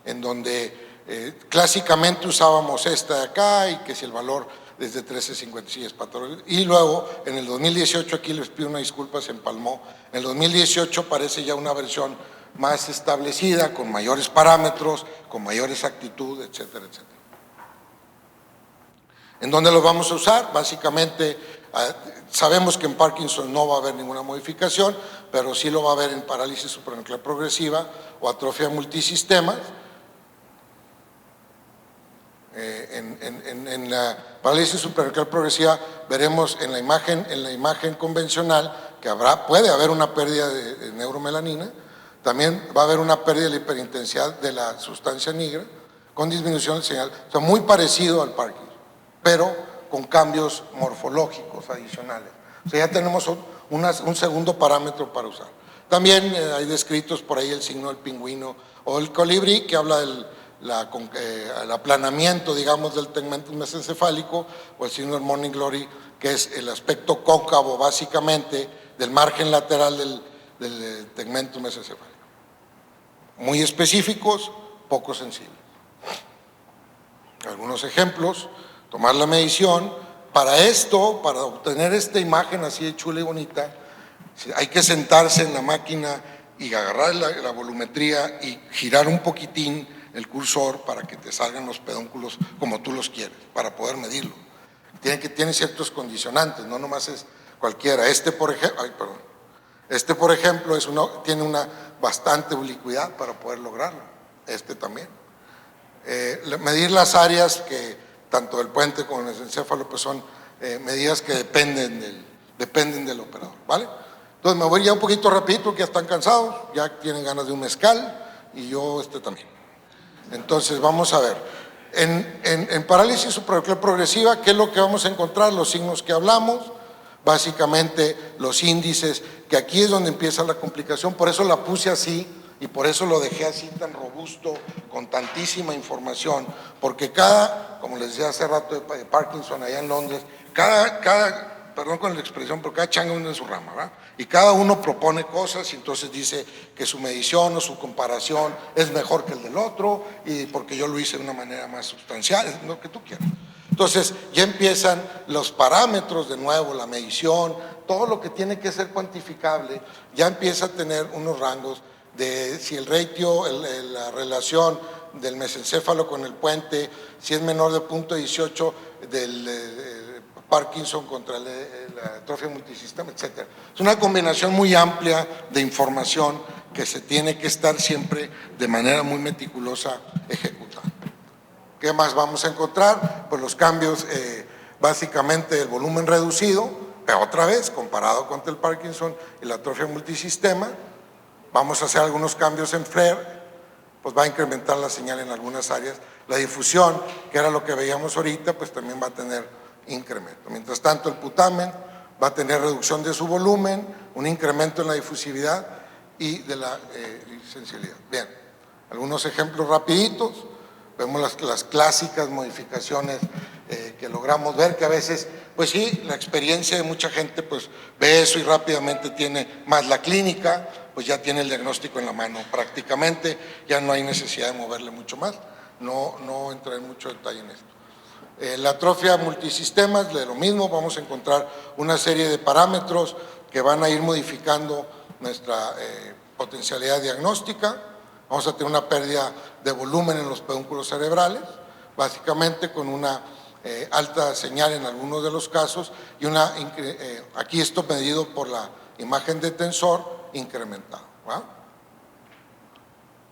en donde clásicamente usábamos esta de acá y que si el valor desde 13.56 es patológico. Y luego, en el 2018, aquí les pido una disculpa, se empalmó. En el 2018 aparece ya una versión más establecida, con mayores parámetros, con mayor exactitud, etcétera, etcétera. ¿En dónde los vamos a usar? Básicamente, sabemos que en Parkinson no va a haber ninguna modificación, pero sí lo va a haber en parálisis supranuclear progresiva o atrofia multisistemas. En la parálisis supranuclear progresiva veremos en la imagen convencional que puede haber una pérdida de neuromelanina, también va a haber una pérdida de la hiperintensidad de la sustancia negra con disminución del señal, o sea, muy parecido al Parkinson, pero con cambios morfológicos adicionales. O sea, ya tenemos un segundo parámetro para usar. También hay descritos por ahí el signo del pingüino o el colibrí, que habla del el aplanamiento, digamos, del tegmentum mesencefálico, o el signo del Morning Glory, que es el aspecto cóncavo, básicamente, del margen lateral del tegmentum mesencefálico. Muy específicos, poco sensibles. Algunos ejemplos: tomar la medición. Para esto, para obtener esta imagen así de chula y bonita, hay que sentarse en la máquina y agarrar la volumetría y girar un poquitín el cursor para que te salgan los pedúnculos como tú los quieres, para poder medirlo. Tiene ciertos condicionantes, no nomás es cualquiera. Por ejemplo, tiene una bastante oblicuidad para poder lograrlo. También. Medir las áreas que tanto del puente como del mesencéfalo pues son medidas que dependen del operador, ¿vale? Entonces me voy ya un poquito rapidito, que ya están cansados, ya tienen ganas de un mezcal y yo también. Entonces vamos a ver, en parálisis suprarrenal progresiva, ¿qué es lo que vamos a encontrar? Los signos que hablamos, básicamente los índices, que aquí es donde empieza la complicación, por eso la puse así y por eso lo dejé así tan robusto, con tantísima información, porque como les decía hace rato de Parkinson allá en Londres, perdón con la expresión, pero cada changa uno en su rama, ¿verdad? Y cada uno propone cosas y entonces dice que su medición o su comparación es mejor que el del otro y porque yo lo hice de una manera más sustancial, lo que tú quieras. Entonces ya empiezan los parámetros de nuevo, la medición, todo lo que tiene que ser cuantificable, ya empieza a tener unos rangos de si el ratio, la relación del mesencéfalo con el puente, si es menor de 0.18 del Parkinson contra la atrofia multisistema, etc. Es una combinación muy amplia de información que se tiene que estar siempre de manera muy meticulosa ejecutando. ¿Qué más vamos a encontrar? Pues los cambios básicamente del volumen reducido, pero otra vez comparado con el Parkinson y la atrofia multisistema. Vamos a hacer algunos cambios en FLAIR, pues va a incrementar la señal en algunas áreas. La difusión, que era lo que veíamos ahorita, pues también va a tener incremento. Mientras tanto, el putamen va a tener reducción de su volumen, un incremento en la difusividad y de la sensibilidad. Bien, algunos ejemplos rapiditos. Vemos las clásicas modificaciones que logramos ver, que a veces, pues sí, la experiencia de mucha gente pues ve eso y rápidamente tiene más la clínica, pues ya tiene el diagnóstico en la mano prácticamente, ya no hay necesidad de moverle mucho más, no entraré en mucho detalle en esto. La atrofia multisistemas, de lo mismo, vamos a encontrar una serie de parámetros que van a ir modificando nuestra potencialidad diagnóstica. Vamos a tener una pérdida de volumen en los pedúnculos cerebrales, básicamente con una alta señal en algunos de los casos y aquí esto medido por la imagen de tensor incrementado, ¿va?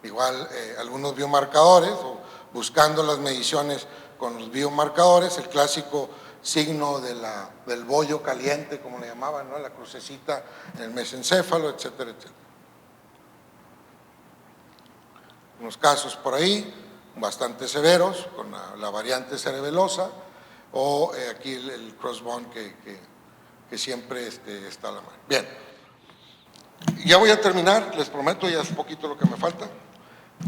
Igual algunos biomarcadores, o buscando las mediciones con los biomarcadores, el clásico signo del bollo caliente, como le llamaban, ¿no? La crucecita en el mesencéfalo, etcétera, etcétera. Unos casos por ahí bastante severos con la variante cerebelosa o aquí el crossbone que siempre está a la mano. Bien, ya voy a terminar, les prometo, ya es poquito lo que me falta.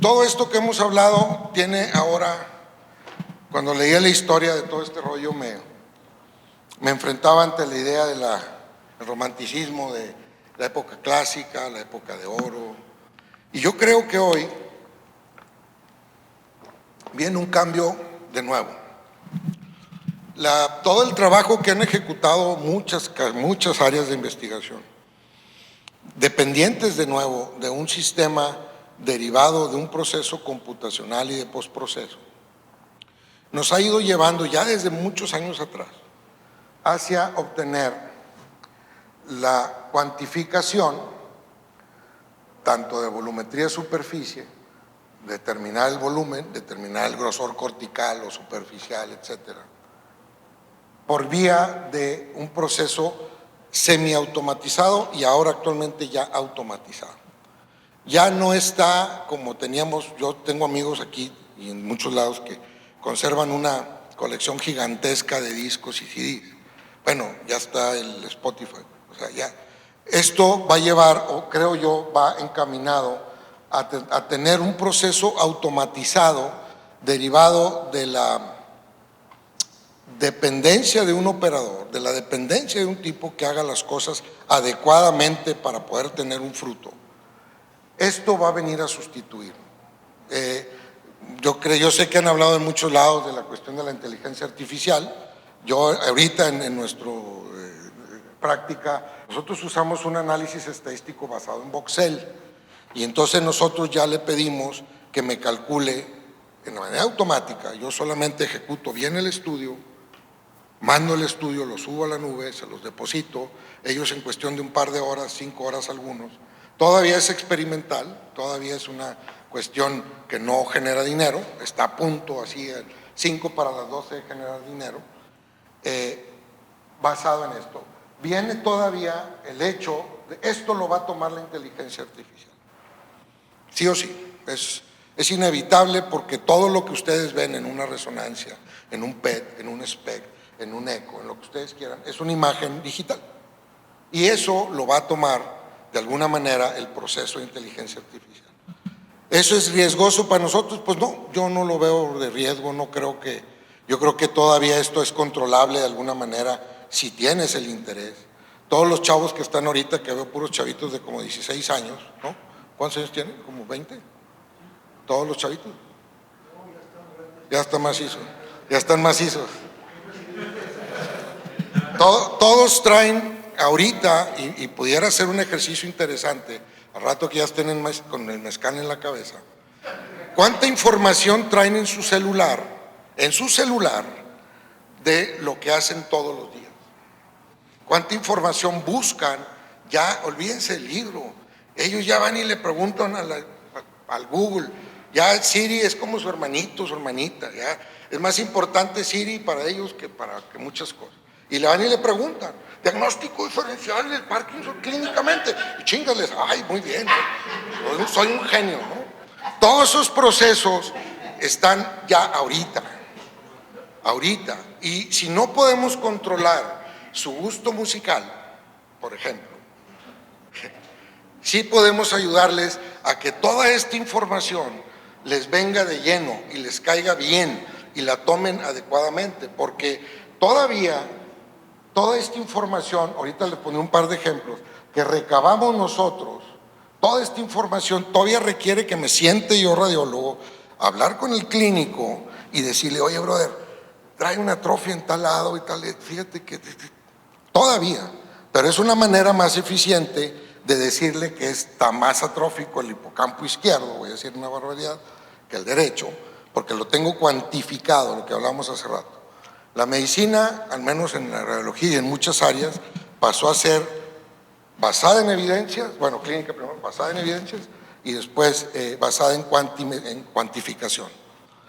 Todo esto que hemos hablado tiene ahora, cuando leía la historia de todo este rollo me enfrentaba ante la idea del romanticismo de la época clásica, la época de oro, y yo creo que hoy viene un cambio de nuevo. Todo el trabajo que han ejecutado muchas áreas de investigación, dependientes de nuevo de un sistema derivado de un proceso computacional y de postproceso, nos ha ido llevando ya desde muchos años atrás hacia obtener la cuantificación tanto de volumetría de superficie, determinar el volumen, determinar el grosor cortical o superficial, etcétera, por vía de un proceso semiautomatizado y ahora actualmente ya automatizado. Ya no está como teníamos, yo tengo amigos aquí y en muchos lados que conservan una colección gigantesca de discos y CDs. Bueno, ya está el Spotify, o sea, ya. Esto va a llevar, o creo yo, va encaminado a tener un proceso automatizado derivado de la dependencia de un operador, de la dependencia de un tipo que haga las cosas adecuadamente para poder tener un fruto. Esto va a venir a sustituir. yo sé que han hablado en muchos lados de la cuestión de la inteligencia artificial. Yo ahorita en nuestra práctica, nosotros usamos un análisis estadístico basado en Voxel, y entonces nosotros ya le pedimos que me calcule de manera automática. Yo solamente ejecuto bien el estudio, mando el estudio, lo subo a la nube, se los deposito, ellos en cuestión de un par de horas, 5 horas algunos. Todavía es experimental, todavía es una cuestión que no genera dinero, está a punto, así, 5 para las 12 de generar dinero, basado en esto. Viene todavía el hecho de esto lo va a tomar la inteligencia artificial. Sí o sí, es inevitable, porque todo lo que ustedes ven en una resonancia, en un PET, en un SPECT, en un eco, en lo que ustedes quieran, es una imagen digital. Y eso lo va a tomar de alguna manera el proceso de inteligencia artificial. ¿Eso es riesgoso para nosotros? Pues no, yo no lo veo de riesgo, yo creo que todavía esto es controlable de alguna manera si tienes el interés. Todos los chavos que están ahorita, que veo puros chavitos de como 16 años, ¿no? ¿Cuántos años tienen? ¿Como 20? ¿Todos los chavitos? Ya están macizos, ya están macizos. Todos traen ahorita, y pudiera ser un ejercicio interesante, al rato que ya estén con el mezcal en la cabeza, ¿cuánta información traen en su celular, de lo que hacen todos los días? ¿Cuánta información buscan? Ya, olvídense del libro, ellos ya van y le preguntan al Google. Ya Siri es como su hermanito, su hermanita, ya es más importante Siri para ellos que muchas cosas. Y le van y le preguntan, diagnóstico diferencial del Parkinson clínicamente, y chingales, ay, muy bien, ¿no? Soy un genio, ¿no? Todos esos procesos están ya ahorita, y si no podemos controlar su gusto musical, por ejemplo, sí podemos ayudarles a que toda esta información les venga de lleno y les caiga bien y la tomen adecuadamente, porque todavía toda esta información, ahorita les pondré un par de ejemplos, que recabamos nosotros, toda esta información todavía requiere que me siente yo, radiólogo, hablar con el clínico y decirle, oye, brother, trae una atrofia en tal lado y tal, fíjate que todavía, pero es una manera más eficiente de decirle que está más atrófico el hipocampo izquierdo, voy a decir una barbaridad, que el derecho, porque lo tengo cuantificado, lo que hablamos hace rato. La medicina, al menos en la radiología y en muchas áreas, pasó a ser basada en evidencias, bueno, clínica primero, basada en evidencias, y después basada en cuantificación.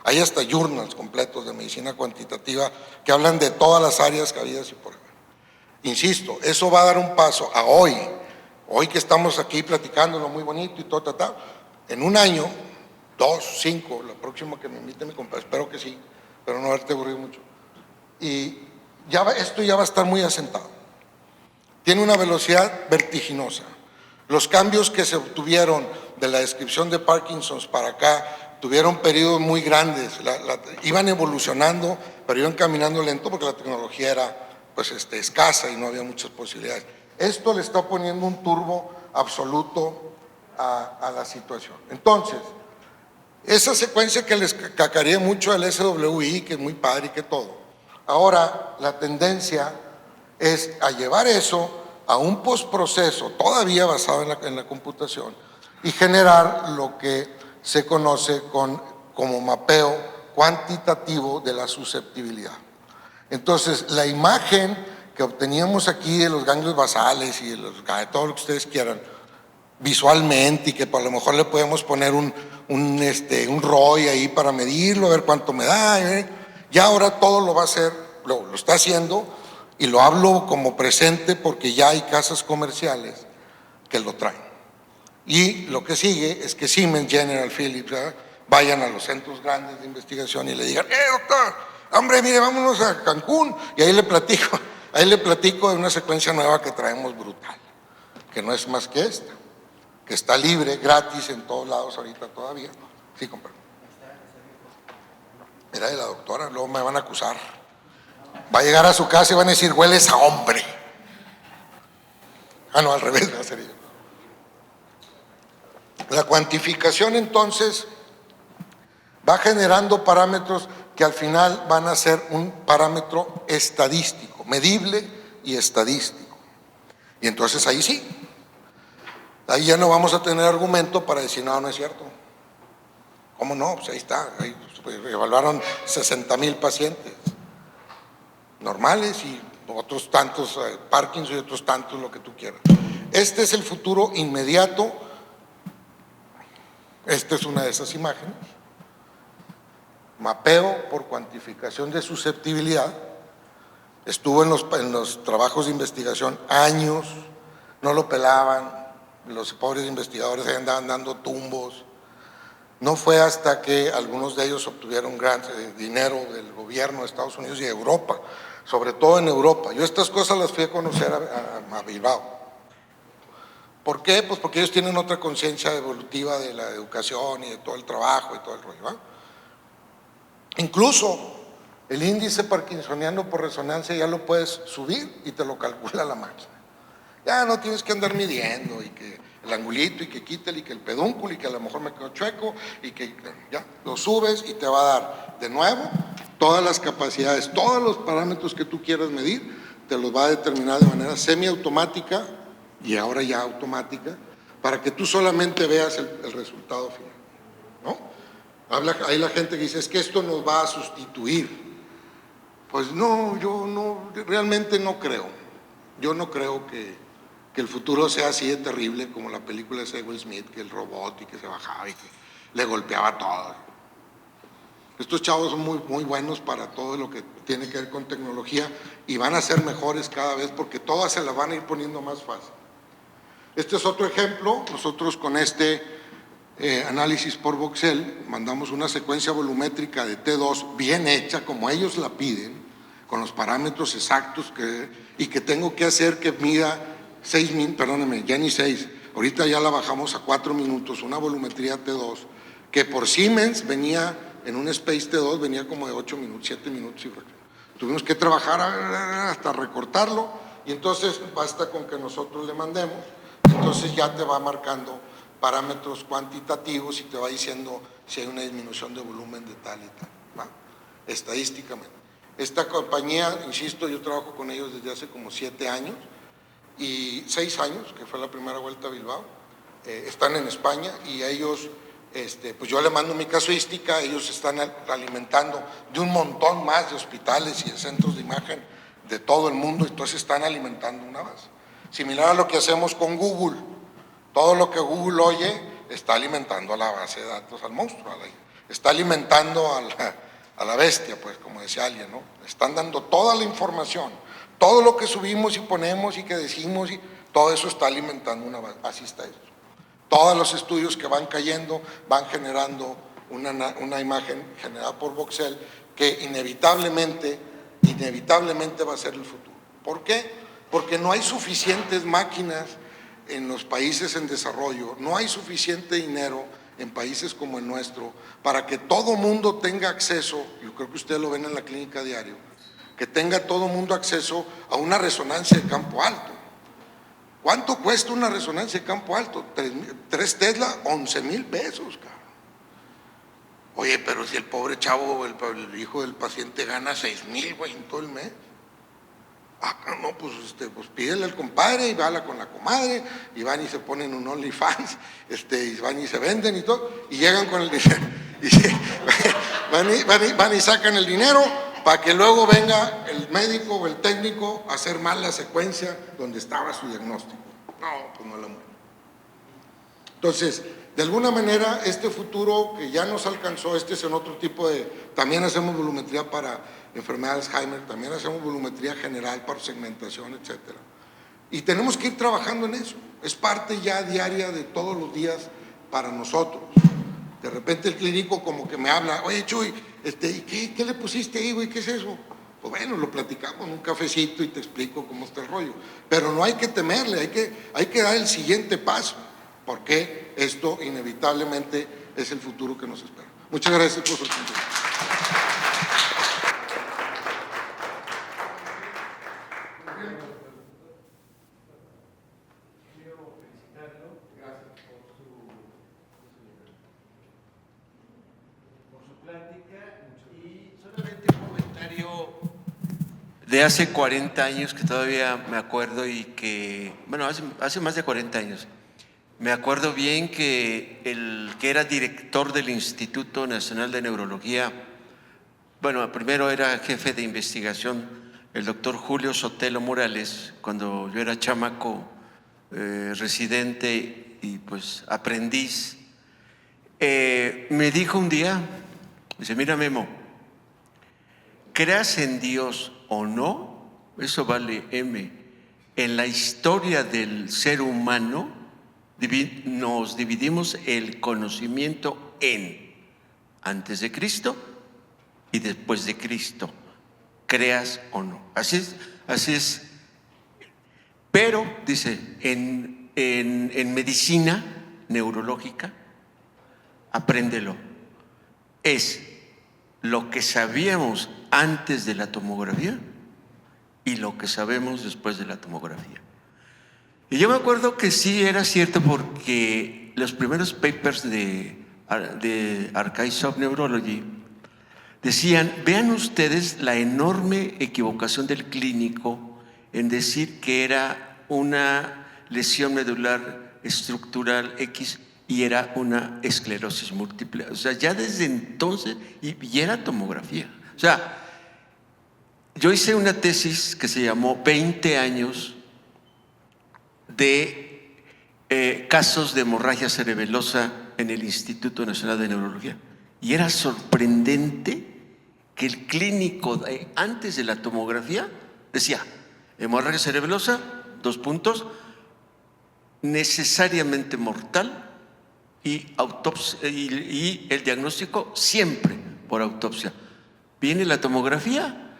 Hay hasta journals completos de medicina cuantitativa que hablan de todas las áreas habidas y por haber. Insisto, eso va a dar un paso a hoy que estamos aquí platicándolo muy bonito y todo, en un año, 2, 5, la próxima que me invite mi compadre, espero que sí, pero no haberte aburrido mucho. Y esto ya va a estar muy asentado. Tiene una velocidad vertiginosa. Los cambios que se obtuvieron de la descripción de Parkinson's para acá tuvieron periodos muy grandes, iban evolucionando, pero iban caminando lento porque la tecnología era escasa y no había muchas posibilidades. Esto le está poniendo un turbo absoluto a la situación. Entonces, esa secuencia que les cacareé mucho del SWI, que es muy padre y que todo, ahora la tendencia es a llevar eso a un postproceso todavía basado en la computación y generar lo que se conoce como mapeo cuantitativo de la susceptibilidad. Entonces, la imagen que obteníamos aquí de los ganglios basales y de todo lo que ustedes quieran, visualmente, y que a lo mejor le podemos poner un ROI ahí para medirlo, a ver cuánto me da, ya ahora todo lo va a hacer, lo está haciendo, y lo hablo como presente porque ya hay casas comerciales que lo traen. Y lo que sigue es que Siemens, General Philips, ¿verdad?, vayan a los centros grandes de investigación y le digan, doctor, hombre, mire, vámonos a Cancún, y ahí le platico de una secuencia nueva que traemos brutal, que no es más que esta, que está libre, gratis en todos lados ahorita todavía. Sí, compadre. Mira, de la doctora, luego me van a acusar. Va a llegar a su casa y van a decir, hueles a hombre. No, al revés va a ser yo. La cuantificación, entonces, Va generando parámetros que al final van a ser un parámetro estadístico, medible y estadístico. Y entonces ahí sí, ahí ya no vamos a tener argumento para decir, no, no es cierto. ¿Cómo no? Pues ahí está, ahí evaluaron 60,000 pacientes normales y otros tantos Parkinson y otros tantos lo que tú quieras. Este es el futuro inmediato. Esta es una de esas imágenes. Mapeo por cuantificación de susceptibilidad. Estuvo en los trabajos de investigación años, no lo pelaban, los pobres investigadores ahí andaban dando tumbos. No fue hasta que algunos de ellos obtuvieron grandes dinero del gobierno de Estados Unidos y de Europa, sobre todo en Europa. Yo estas cosas las fui a conocer a Bilbao. ¿Por qué? Pues porque ellos tienen otra conciencia evolutiva de la educación y de todo el trabajo y todo el rollo, ¿va? Incluso el índice parkinsoniano por resonancia ya lo puedes subir y te lo calcula la máquina. Ya no tienes que andar midiendo y que el angulito y que quítale y que el pedúnculo y que a lo mejor me quedo chueco y que ya lo subes y te va a dar de nuevo todas las capacidades, todos los parámetros que tú quieras medir, te los va a determinar de manera semiautomática y ahora ya automática para que tú solamente veas el resultado final, ¿no? Hay la gente que dice, es que esto nos va a sustituir. Pues no, yo no, realmente no creo. Yo no creo que el futuro sea así de terrible como la película de Will Smith, que el robot y que se bajaba y que le golpeaba todo. Estos chavos son muy, muy buenos para todo lo que tiene que ver con tecnología y van a ser mejores cada vez porque todas se las van a ir poniendo más fácil. Este es otro ejemplo. Nosotros con este análisis por voxel mandamos una secuencia volumétrica de T2 bien hecha como ellos la piden, con los parámetros exactos y que tengo que hacer que mida 6,000, perdóneme, ya ni 6, ahorita ya la bajamos a 4 minutos, una volumetría T2 que por Siemens venía en un Space T2 venía como de 8 minutos, 7 minutos y tuvimos que trabajar hasta recortarlo y entonces basta con que nosotros le mandemos, entonces ya te va marcando parámetros cuantitativos y te va diciendo si hay una disminución de volumen de tal y tal, ¿va? Estadísticamente. Esta compañía, insisto, yo trabajo con ellos desde hace como 7 años y 6 años, que fue la primera vuelta a Bilbao, están en España y ellos, pues yo le mando mi casuística, ellos están alimentando de un montón más de hospitales y de centros de imagen de todo el mundo, entonces están alimentando una base. Similar a lo que hacemos con Google. Todo lo que Google oye está alimentando a la base de datos, al monstruo, está alimentando a la bestia, pues, como decía alguien, ¿no? Están dando toda la información, todo lo que subimos y ponemos y que decimos, y todo eso está alimentando una base, así está esto. Todos los estudios que van cayendo van generando una imagen generada por voxel que inevitablemente va a ser el futuro. ¿Por qué? Porque no hay suficientes máquinas en los países en desarrollo, no hay suficiente dinero en países como el nuestro para que todo mundo tenga acceso, yo creo que ustedes lo ven en la clínica diario, que tenga todo mundo acceso a una resonancia de campo alto. ¿Cuánto cuesta una resonancia de campo alto? 3 Tesla, 11,000 pesos, cabrón. Oye, pero si el pobre chavo, el hijo del paciente gana 6,000, güey, en todo el mes. Ah, no, pues, pues pídele al compadre y bala con la comadre y van y se ponen un OnlyFans, y van y se venden y todo, y llegan con el dinero, van y sacan el dinero para que luego venga el médico o el técnico a hacer mal la secuencia donde estaba su diagnóstico. No, pues no la muere. Entonces, de alguna manera, este futuro que ya nos alcanzó, es en otro tipo de... También hacemos volumetría para enfermedad de Alzheimer, también hacemos volumetría general para segmentación, etc. Y tenemos que ir trabajando en eso. Es parte ya diaria de todos los días para nosotros. De repente el clínico como que me habla, oye Chuy, ¿qué le pusiste ahí, güey? ¿Qué es eso? Pues bueno, lo platicamos en un cafecito y te explico cómo está el rollo. Pero no hay que temerle, hay que dar el siguiente paso, porque esto inevitablemente es el futuro que nos espera. Muchas gracias por su atención. Y solamente un comentario de hace 40 años que todavía me acuerdo y que, bueno, hace más de 40 años. Me acuerdo bien que el que era director del Instituto Nacional de Neurología, bueno, primero era jefe de investigación, el doctor Julio Sotelo Morales, cuando yo era chamaco, residente y pues aprendiz, me dijo un día, dice, mira Memo, creas en Dios o no, eso vale M, en la historia del ser humano nos dividimos el conocimiento en antes de Cristo y después de Cristo, creas o no. Así es. Pero, dice, en medicina neurológica, apréndelo, es lo que sabíamos antes de la tomografía y lo que sabemos después de la tomografía. Y yo me acuerdo que sí era cierto porque los primeros papers de Archives of Neurology decían, vean ustedes la enorme equivocación del clínico en decir que era una lesión medular estructural X y era una esclerosis múltiple. O sea, ya desde entonces, y era tomografía. O sea, yo hice una tesis que se llamó 20 años de casos de hemorragia cerebelosa en el Instituto Nacional de Neurología. Y era sorprendente que el clínico antes de la tomografía decía, hemorragia cerebelosa, 2 puntos, necesariamente mortal y el diagnóstico siempre por autopsia. Viene la tomografía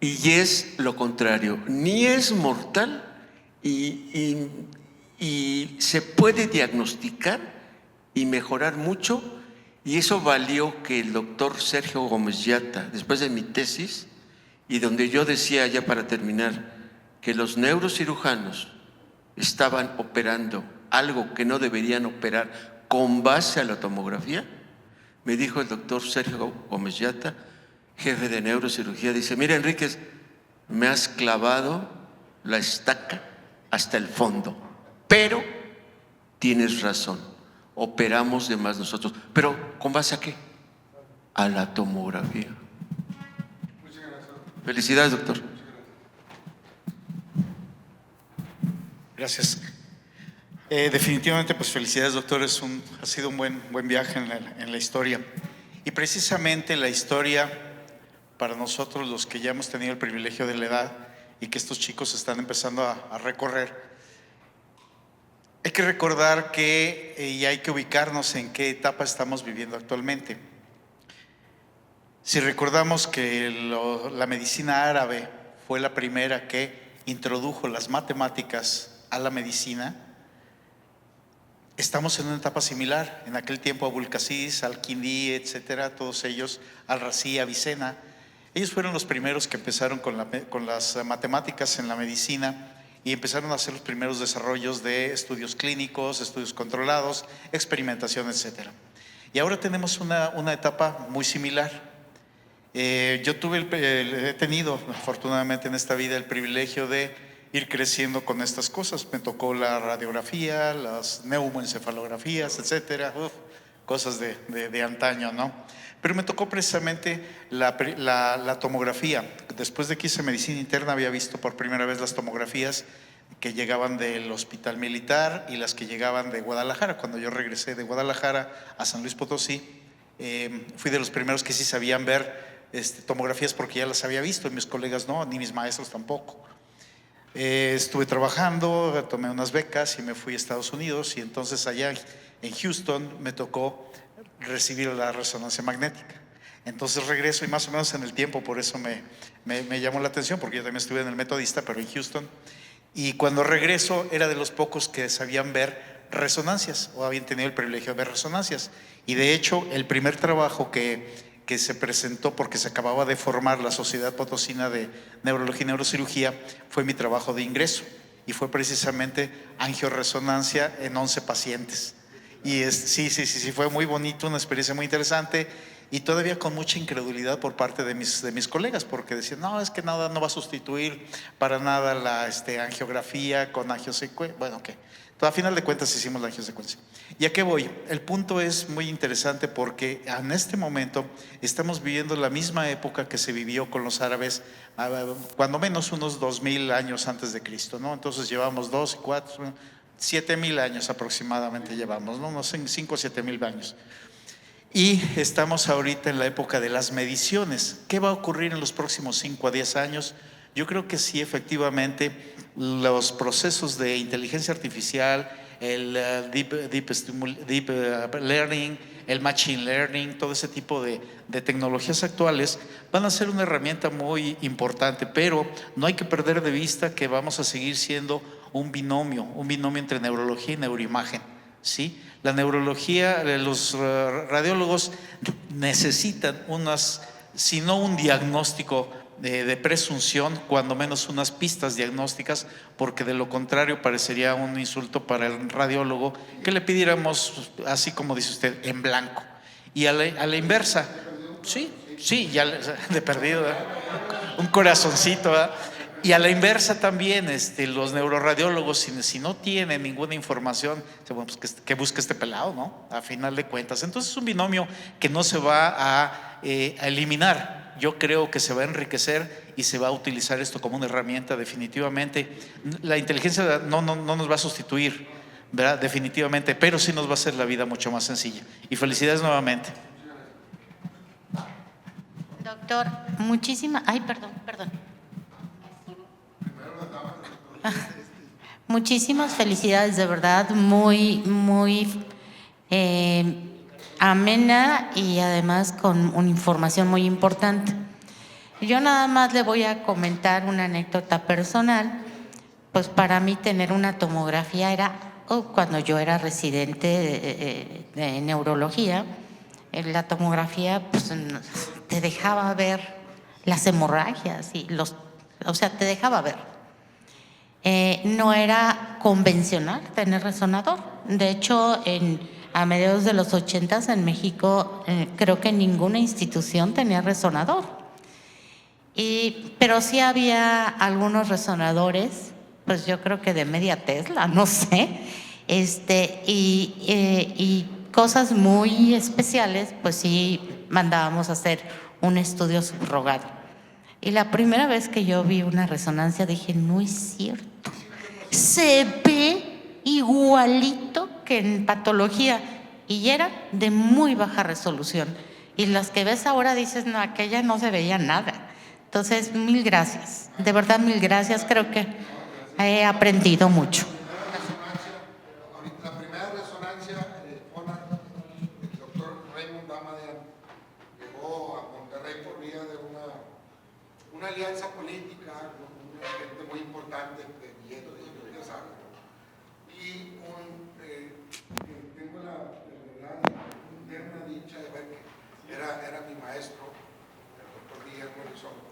y es lo contrario, ni es mortal y se puede diagnosticar y mejorar mucho, y eso valió que el doctor Sergio Gómez Yata, después de mi tesis, y donde yo decía ya para terminar que los neurocirujanos estaban operando algo que no deberían operar con base a la tomografía, me dijo el doctor Sergio Gómez Yata, jefe de neurocirugía, dice, mira Enríquez, me has clavado la estaca hasta el fondo, pero tienes razón, operamos de más nosotros, pero ¿con base a qué? A la tomografía. Muchas gracias. Felicidades, doctor. Gracias. Definitivamente, pues felicidades, doctor, ha sido un buen viaje en la historia. Y precisamente la historia, para nosotros los que ya hemos tenido el privilegio de la edad y que estos chicos están empezando a recorrer, hay que recordar y hay que ubicarnos en qué etapa estamos viviendo actualmente. Si recordamos que la medicina árabe fue la primera que introdujo las matemáticas a la medicina, estamos en una etapa similar. En aquel tiempo Abul Qasis, Al-Kindi, etcétera, todos ellos, Al-Razi, Avicena, ellos fueron los primeros que empezaron con las matemáticas en la medicina y empezaron a hacer los primeros desarrollos de estudios clínicos, estudios controlados, experimentación, etcétera. Y ahora tenemos una etapa muy similar. Yo he tenido afortunadamente en esta vida el privilegio de ir creciendo con estas cosas. Me tocó la radiografía, las neumoencefalografías, etcétera, cosas de antaño, ¿no? Pero me tocó precisamente la tomografía. Después de que hice medicina interna había visto por primera vez las tomografías que llegaban del hospital militar y las que llegaban de Guadalajara. Cuando yo regresé de Guadalajara a San Luis Potosí, fui de los primeros que sí sabían ver tomografías porque ya las había visto, y mis colegas no, ni mis maestros tampoco. Estuve trabajando, tomé unas becas y me fui a Estados Unidos, y entonces allá en Houston me tocó recibir la resonancia magnética. Entonces regreso, y más o menos en el tiempo, por eso me llamó la atención, porque yo también estuve en el Metodista, pero en Houston, y cuando regreso era de los pocos que sabían ver resonancias o habían tenido el privilegio de ver resonancias. Y de hecho el primer trabajo que se presentó, porque se acababa de formar la Sociedad Potosina de Neurología y Neurocirugía, fue mi trabajo de ingreso, y fue precisamente angioresonancia en 11 pacientes. Y sí, fue muy bonito, una experiencia muy interesante. y todavía con mucha incredulidad por parte de mis colegas, porque decían, no, es que nada no va a sustituir para nada la angiografía con angiosecuencia. Bueno, que a final de cuentas hicimos la angiosecuencia. ¿Y a qué voy? El punto es muy interesante porque en este momento estamos viviendo la misma época que se vivió con los árabes, cuando menos unos 2000 años antes de Cristo, ¿no? Entonces llevamos 2, 4, 7000 años aproximadamente llevamos, ¿no? Unos 5 o 7000 años. Y estamos ahorita en la época de las mediciones. ¿Qué va a ocurrir en los próximos 5 a 10 años? Yo creo que sí, efectivamente, los procesos de inteligencia artificial, el deep learning, el machine learning, todo ese tipo de tecnologías actuales van a ser una herramienta muy importante, pero no hay que perder de vista que vamos a seguir siendo un binomio entre neurología y neuroimagen, ¿sí? La neurología, los radiólogos necesitan si no un diagnóstico de presunción, cuando menos unas pistas diagnósticas, porque de lo contrario parecería un insulto para el radiólogo que le pidiéramos, así como dice usted, en blanco. Y a la inversa, sí, ya de perdido, ¿verdad? Un corazoncito, ¿verdad? Y a la inversa también, los neuroradiólogos, si no tienen ninguna información, bueno, pues que busque este pelado, ¿no? A final de cuentas. Entonces es un binomio que no se va a eliminar. Yo creo que se va a enriquecer y se va a utilizar esto como una herramienta definitivamente. La inteligencia no nos va a sustituir, ¿verdad? Definitivamente, pero sí nos va a hacer la vida mucho más sencilla. Y felicidades nuevamente. Doctor, perdón. Muchísimas felicidades, de verdad, muy amena y además con una información muy importante. Yo nada más le voy a comentar una anécdota personal. Pues para mí tener una tomografía era, cuando yo era residente de neurología, la tomografía pues, te dejaba ver las hemorragias y te dejaba ver. No era convencional tener resonador. De hecho, a mediados de los 80s en México, creo que ninguna institución tenía resonador. Pero sí había algunos resonadores, pues yo creo que de media Tesla, no sé, y cosas muy especiales, pues sí mandábamos a hacer un estudio subrogado. Y la primera vez que yo vi una resonancia dije, no es cierto, se ve igualito que en patología, y era de muy baja resolución. Y las que ves ahora dices, no, aquella no se veía nada. Entonces, mil gracias, de verdad mil gracias, creo que he aprendido mucho. La primera resonancia, el doctor Raymond Damadian llegó a Monterrey por vía de una alianza política con una gente muy importante, de Villeto, ya saben, y tengo la interna dicha de ver que era mi maestro, el doctor Guillermo Elizondo.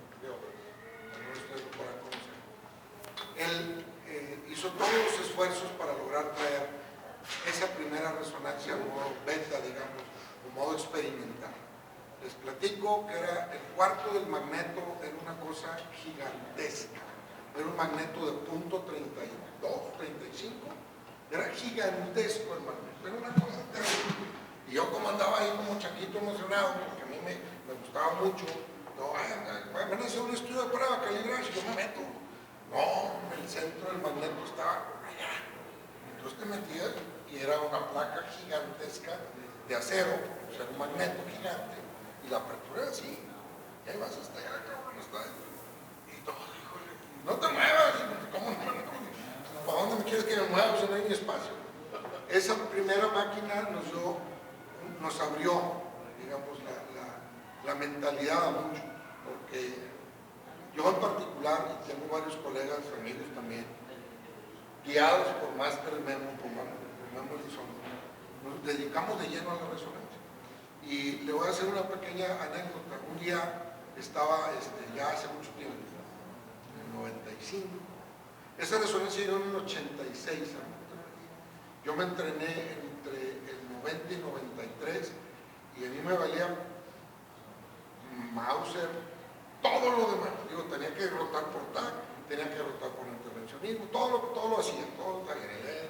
Él hizo todos los esfuerzos para lograr traer esa primera resonancia a modo beta, digamos, a modo experimental. Les platico que era el cuarto del magneto, era una cosa gigantesca. Era un magneto de punto 32, 35. Era gigantesco el magneto, era una cosa terrible. Y yo como andaba ahí como chaquito emocionado, porque a mí me gustaba mucho, no, van a hacer un estudio de prueba, calibraje, yo me meto. No, el centro del magneto estaba allá. Entonces te metías y era una placa gigantesca de acero, o sea, un magneto gigante, y la apertura era así. Y ahí vas hasta allá, cabrón, está ahí. Y todo, híjole, no te muevas. ¿Cómo no? ¿Para dónde me quieres que me mueva? Si no hay ni espacio. Esa primera máquina nos abrió, digamos, la mentalidad a mucho, porque yo en particular, y tengo varios colegas, amigos también, guiados por Máster Memo, por Memo Elizondo, nos dedicamos de lleno a la resonancia. Y le voy a hacer una pequeña anécdota. Un día estaba, ya hace mucho tiempo, en el 95, esa resonancia llegó en el 86 a Monterrey. Yo me entrené entre el 90 y 93 y a mí me valía Mauser, todo lo demás. Digo, tenía que rotar por TAC, tenía que rotar por intervencionismo, todo lo hacía, todo el taller.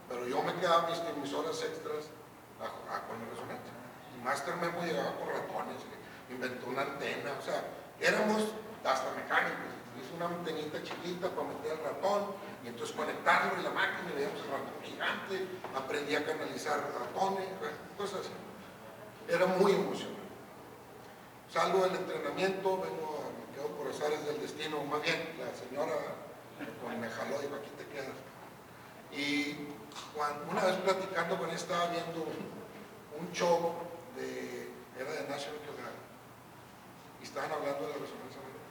Pero yo me quedaba mis horas extras con la resonancia. Y Master Memo llegaba con ratones, inventó una antena, o sea, éramos hasta mecánicos. Hizo una antenita chiquita para meter el ratón y entonces conectarlo en la máquina y veíamos el ratón gigante, aprendí a canalizar ratones, cosas así. Era muy emocionante. Salgo del entrenamiento, me quedo por azares del destino, más bien la señora me jaló y dijo, aquí te quedas. Y una vez platicando con él estaba viendo un show era de National Geographic y estaban hablando de la resonancia magnética.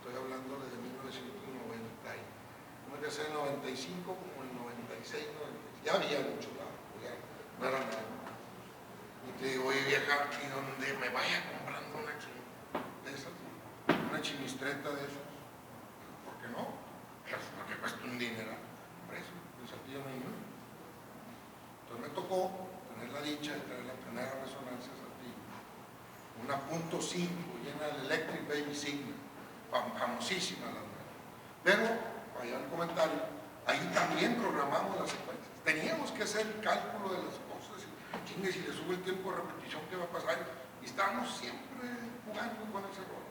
Estoy hablando desde 1990, no que ser el 95 como el 96, 96. Ya había mucho lado, ya no era nada. Y te digo, oye vieja, ¿y donde me vaya comprando una de esas? Una chimistreta de esas. ¿Por qué no? Porque cuesta un dinero. Por eso, el saltillo no hay nada. Entonces me tocó tener la dicha de traer la primera resonancia saltillo. Una .5 llena de Electric Baby Signal, famosísima la nueva. Pero, allá en el comentario, ahí también programamos las secuencias. Teníamos que hacer el cálculo de las cosas. Chingue, si le sube el tiempo de repetición, ¿qué va a pasar? Y estábamos siempre jugando con ese rol.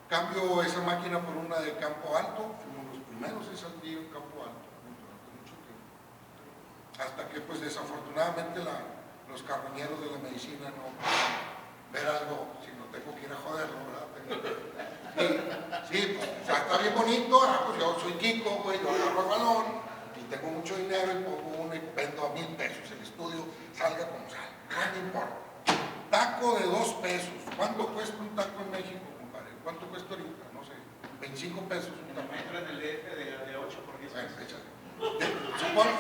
Cambio esa máquina por una de campo alto, fuimos los primeros en Saltillo en campo alto durante mucho tiempo. Hasta que, pues, desafortunadamente los carroñeros de la medicina no pueden ver algo, si no tengo que ir a joderlo, ¿verdad? Sí, pues, o sea, está bien bonito, pues yo soy Kiko, güey, yo agarro el balón y tengo mucho dinero y pongo uno y vendo a $1,000 el estudio, salga como salga, no me importa. Taco de $2, ¿cuánto cuesta un taco en México, compadre? ¿Cuánto cuesta ahorita? No sé, $25 un taco. Metro en el DF de 8 por 10 pesos. ¿Cuánto?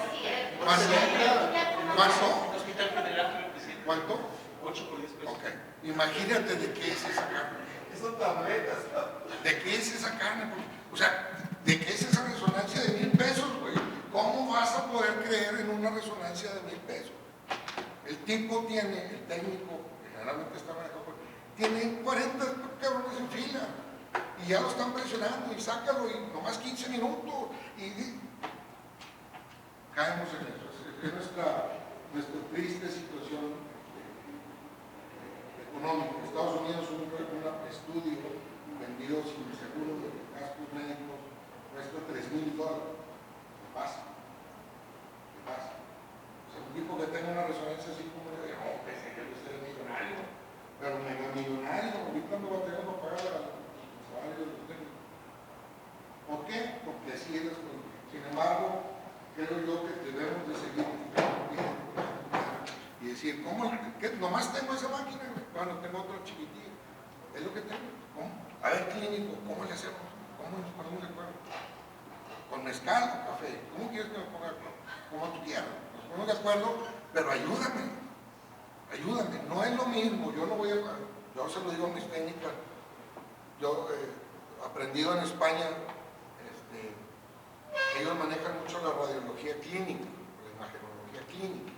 Hospital Federal, ¿Cuánto? 8 por 10 pesos. Ok, imagínate de qué es esa carne. Son tabletas. ¿De qué es esa carne? O sea, ¿de qué es esa resonancia de $1,000, güey? ¿Cómo vas a poder creer en una resonancia de $1,000? El tipo tiene, el técnico, que generalmente está manejado, tiene 40 cabrones en fila y ya lo están presionando y sácalo y nomás 15 minutos y caemos en eso. Es nuestra triste situación económica. Estados Unidos un estudio vendido sin seguro de gastos médicos cuesta $3,000. ¿Qué pasa? ¿Qué pasa? O sea, un tipo que tenga una resonancia así como de, oh, pensé que yo sería millonario, pero mega millonario, ahorita no va a tener que pagar los salarios de los técnicos. ¿Por qué? Porque así es las cosas. Sin embargo, creo yo que debemos de seguir y decir, ¿cómo? Nomás tengo esa máquina, bueno, tengo otra chiquitilla, es lo que tengo. ¿Cómo? A ver, clínico, ¿cómo le hacemos? ¿Cómo nos ponemos de acuerdo? ¿Con mezcal o café? ¿Cómo quieres que me ponga de acuerdo? Como tú quieras, nos ponemos de acuerdo, pero ayúdame, no es lo mismo, yo se lo digo a mis técnicas, yo aprendido en España, ellos manejan mucho la radiología clínica, la imagenología clínica.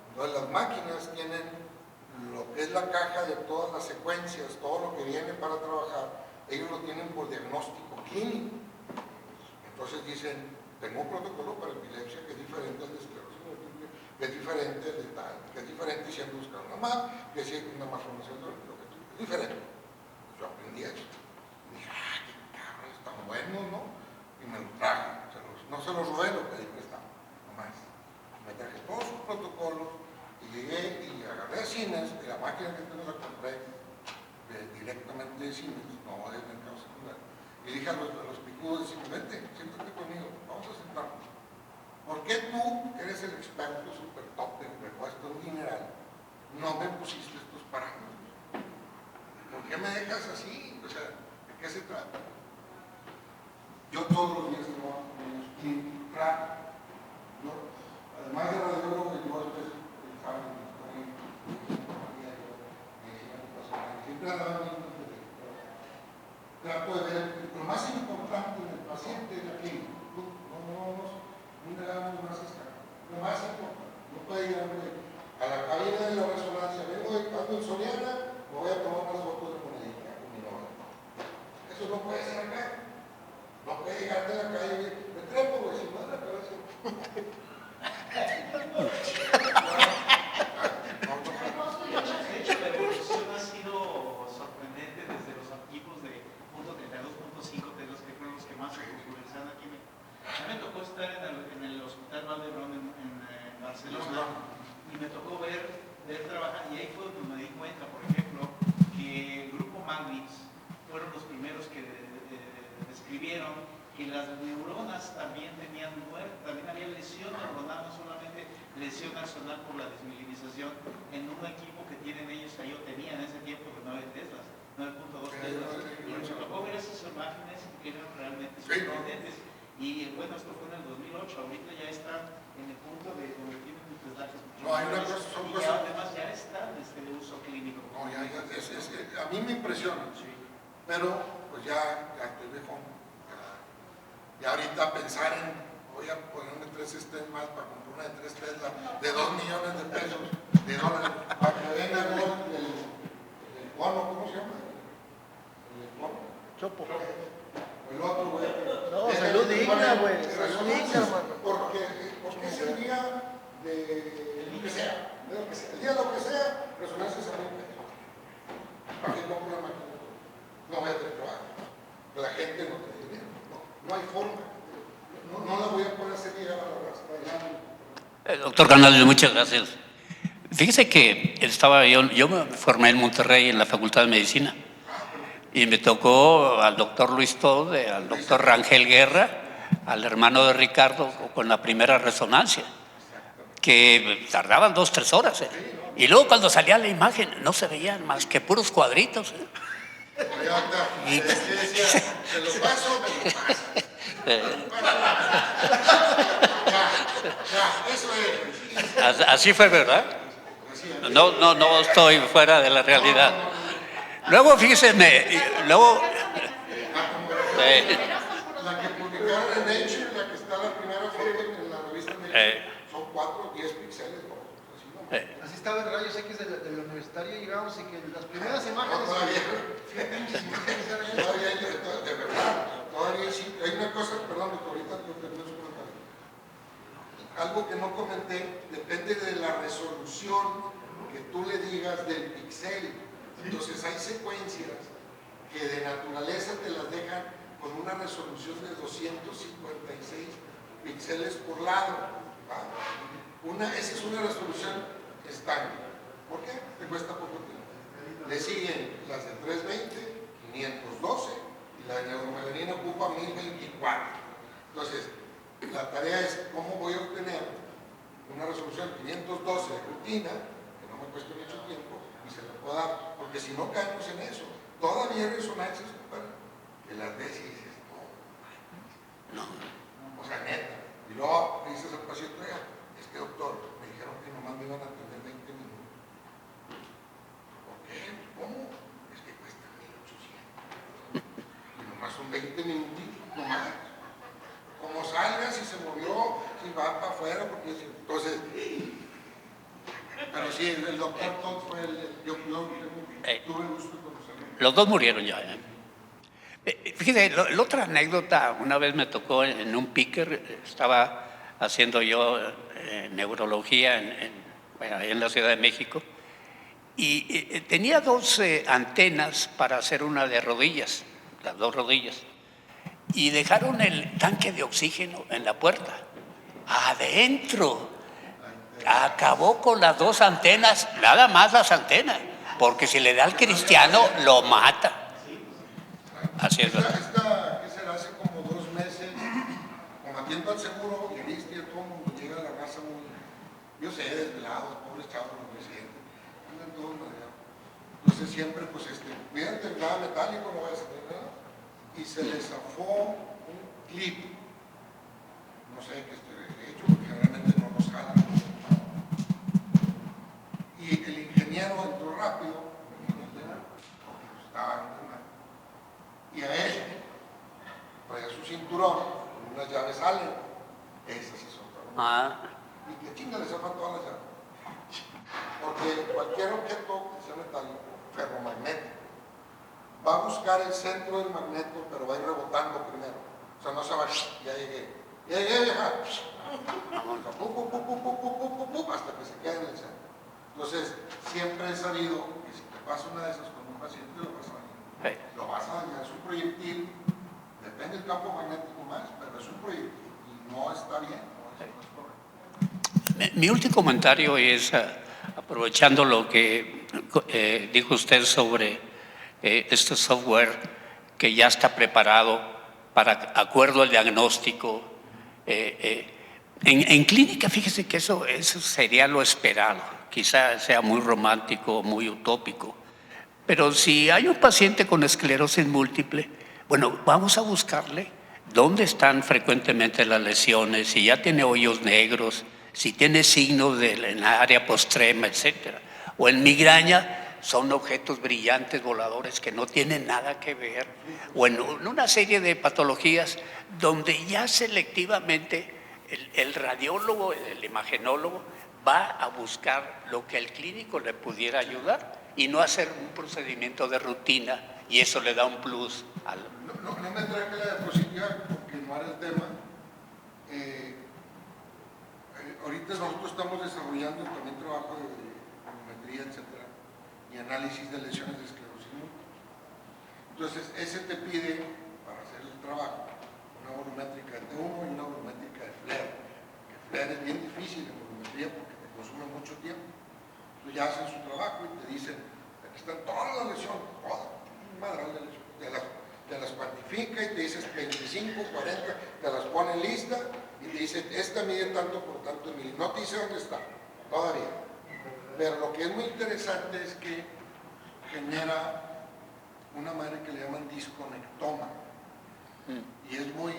Entonces las máquinas tienen lo que es la caja de todas las secuencias, todo lo que viene para trabajar, ellos lo tienen por diagnóstico clínico. Entonces dicen, tengo un protocolo para epilepsia que es diferente al de esclerosis múltiple, que es diferente al de tal, que es diferente si ando buscando una MAP, que si una malformación de lo que tú, es diferente. Yo aprendí eso. Y dije, qué cabrón, están buenos, ¿no? Y me lo traje, no se los robé, lo pedí prestado, nomás. Me traje todos sus protocolos y llegué y agarré a Siemens, y la máquina que tengo la compré directamente de Siemens, no del mercado secundario. Y dije a los picudos de Siemens, vente, siéntate conmigo, vamos a sentarnos. ¿Por qué tú, que eres el experto super top de me cuesta un dineral, no me pusiste estos parámetros? ¿Por qué me dejas así? O sea, ¿de qué se trata? Yo todos los días trabajo con ellos y claro, además de radiólogo, yo estoy pensando siempre hablaba de trato de ver lo más importante del paciente es la clínica. No le damos más escala. Lo más importante, no puede ir a la cabina de la resonancia, vengo de Soriana, me voy voy a tomar unas fotos de monedita con mi novia. Eso no puede ser acá. No puede llegar de la calle y me trepo, güey, sin madre la cabeza. La evolución ha sido sorprendente desde los equipos de .32, .5, de los que fueron los que más se popularizaron aquí en México. A mí me tocó estar en el Hospital Valdebrón en Barcelona y me tocó ver trabajar, y ahí fue donde me di cuenta, por ejemplo, que el grupo Magnix fueron los primeros que describieron que las neuronas también tenían muerte, también había lesión neuronal, no solamente lesión axonal por la desmilinización, en un equipo que tienen ellos, ahí o tenían en ese tiempo de 9 teslas, 9.2 teslas, y me tocó ver esas imágenes que eran realmente sorprendentes. Y bueno, esto fue en el 2008, ahorita ya están en el punto de donde tienen teslajes mucho No, hay una mayores, cosa, son y cosas. además ya están de uso clínico. No, es que a mí me impresiona, Sí. pero pues ya estoy viejo. Ya ahorita pensar en, voy a ponerme 3 stents más para comprar una de 3 Tesla de 2 millones de pesos, de dólares, para que venga el bono, ¿cómo se llama? El bono. Chopo. El otro, güey. No, salud digna, güey. Salud digna, hermano. Porque es el día de lo que sea. El día de lo que sea, resonancia es a mí. ¿Para qué compro una máquina? No voy a tener trabajo. La gente no tiene dinero. No hay forma. No la voy a poder hacer llegar a la raza. Doctor Canales, muchas gracias. Fíjese que yo me formé en Monterrey en la Facultad de Medicina y me tocó al doctor Luis Tode, al doctor Rangel Guerra, al hermano de Ricardo con la primera resonancia, que tardaban 2-3 horas. Y luego cuando salía la imagen no se veían más que puros cuadritos. Y decía, se lo paso, me lo pasa. Ya, eso es. Así fue, ¿verdad? No estoy fuera de la realidad. Luego, fíjese, luego... La que publicaron en Nature, la que está la primera foto en la revista Nature, son 4 o 10 píxeles, ¿no? Así estaba en rayos X de la universitaria, llegamos y que las primeras imágenes. Todavía hay de verdad. Todavía sí. Hay una cosa, perdón, que ahorita yo termino su comentario. Algo que no comenté, depende de la resolución que tú le digas del píxel. Entonces hay secuencias que de naturaleza te las dejan con una resolución de 256 píxeles por lado. Esa es una resolución estándar. ¿Por qué? Te cuesta poco tiempo. Le siguen las de 320, 512 y la de neuromelanina ocupa 1024. Entonces, la tarea es cómo voy a obtener una resolución 512 de rutina, que no me cueste mucho tiempo, y se la puedo dar, porque si no caemos en eso, todavía hay resonancias, compadre, que las ves y dices, no. O sea, neta. Y luego le dices al paciente, oiga, es que doctor, me dijeron que nomás me iban a atender 20 minutos. ¿Por qué? ¿Cómo? Es que cuesta 1,800. Y nomás son 20 minutitos, nomás. Como salga, si se movió, si va para afuera, porque entonces. Pero sí, el doctor Todd fue yo tuve el gusto de conocerlo. Los dos murieron ya. Fíjese, la otra anécdota, una vez me tocó en un picker, estaba haciendo yo neurología en la Ciudad de México, y tenía 2 antenas para hacer una de rodillas, las 2 rodillas, y dejaron el tanque de oxígeno en la puerta, adentro. Acabó con las 2 antenas, nada más las antenas, porque si le da al cristiano, lo mata. Así es, ¿verdad? ¿Qué será? Hace como 2 meses, combatiendo al seguro, y viste, todo el mundo llega a la raza muy, yo sé, desvelados, pobres chavos, los presidentes, andan todos mareados. Entonces siempre, pues, miren, nada metálico, no va a ser nada, y se les zafó un clip, no sé qué esté hecho, porque generalmente no nos jalan. Y el ingeniero entró rápido, porque estaba internado. Y a él traía su cinturón con unas llaves Allen. Esas sí son todas. Y que chinga le zafan todas las llaves. Porque cualquier objeto que sea metálico, ferromagnético, buscar el centro del magneto, pero va a ir rebotando primero. O sea, no se va, ya llegué, vieja. Hasta que se quede en el centro. Entonces, siempre he sabido que si te pasa una de esas con un paciente, lo vas a dañar. Lo vas a dañar, es un proyectil, depende del campo magnético más, pero es un proyectil y no está bien, no es correcto. Mi último comentario es, aprovechando lo que dijo usted sobre este software que ya está preparado para acuerdo al diagnóstico. En clínica, fíjese que eso sería lo esperado. Quizá sea muy romántico, muy utópico. Pero si hay un paciente con esclerosis múltiple, bueno, vamos a buscarle dónde están frecuentemente las lesiones, si ya tiene hoyos negros, si tiene signos en la área postrema, etcétera. O en migraña son objetos brillantes voladores que no tienen nada que ver. O en una serie de patologías donde ya selectivamente el radiólogo, el imagenólogo, va a buscar lo que el clínico le pudiera ayudar y no hacer un procedimiento de rutina, y eso le da un plus al... No me traje la diapositiva porque no era el tema. Ahorita nosotros estamos desarrollando también trabajo de volumetría, etcétera, y análisis de lesiones de esclerosis múltiple. Entonces, ese te pide, para hacer el trabajo, una volumétrica de T1 y una volumétrica de FLAIR. Que FLAIR es bien difícil en volumetría porque te consume mucho tiempo. Entonces ya hacen su trabajo y te dicen, aquí están todas las lesiones, todas, madral de lesiones, te las cuantifica y te dices 25, 40, te las pone en lista y te dice, esta mide tanto por tanto mil. No te dice dónde está, todavía. Pero lo que es muy interesante es que genera una madre que le llaman disconectoma. Y es muy,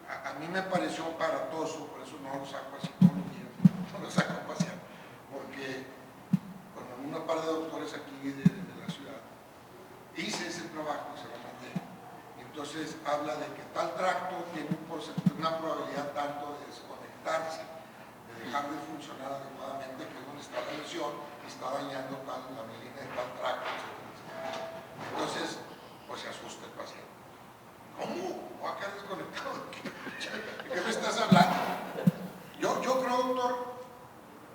a mí me pareció aparatoso, por eso no lo saco así todos los días, no lo saco a pasear, porque con una par de doctores aquí de la ciudad, hice ese trabajo, se lo mandé. Entonces habla de que tal tracto tiene una probabilidad tanto de desconectarse, de dejar de funcionar adecuadamente, que es donde está la lesión, y está dañando la mielina de tal tracto, etc. Entonces, pues se asusta el paciente. ¿Cómo? ¿Voy a quedar desconectado? ¿De qué me estás hablando? Yo creo, doctor,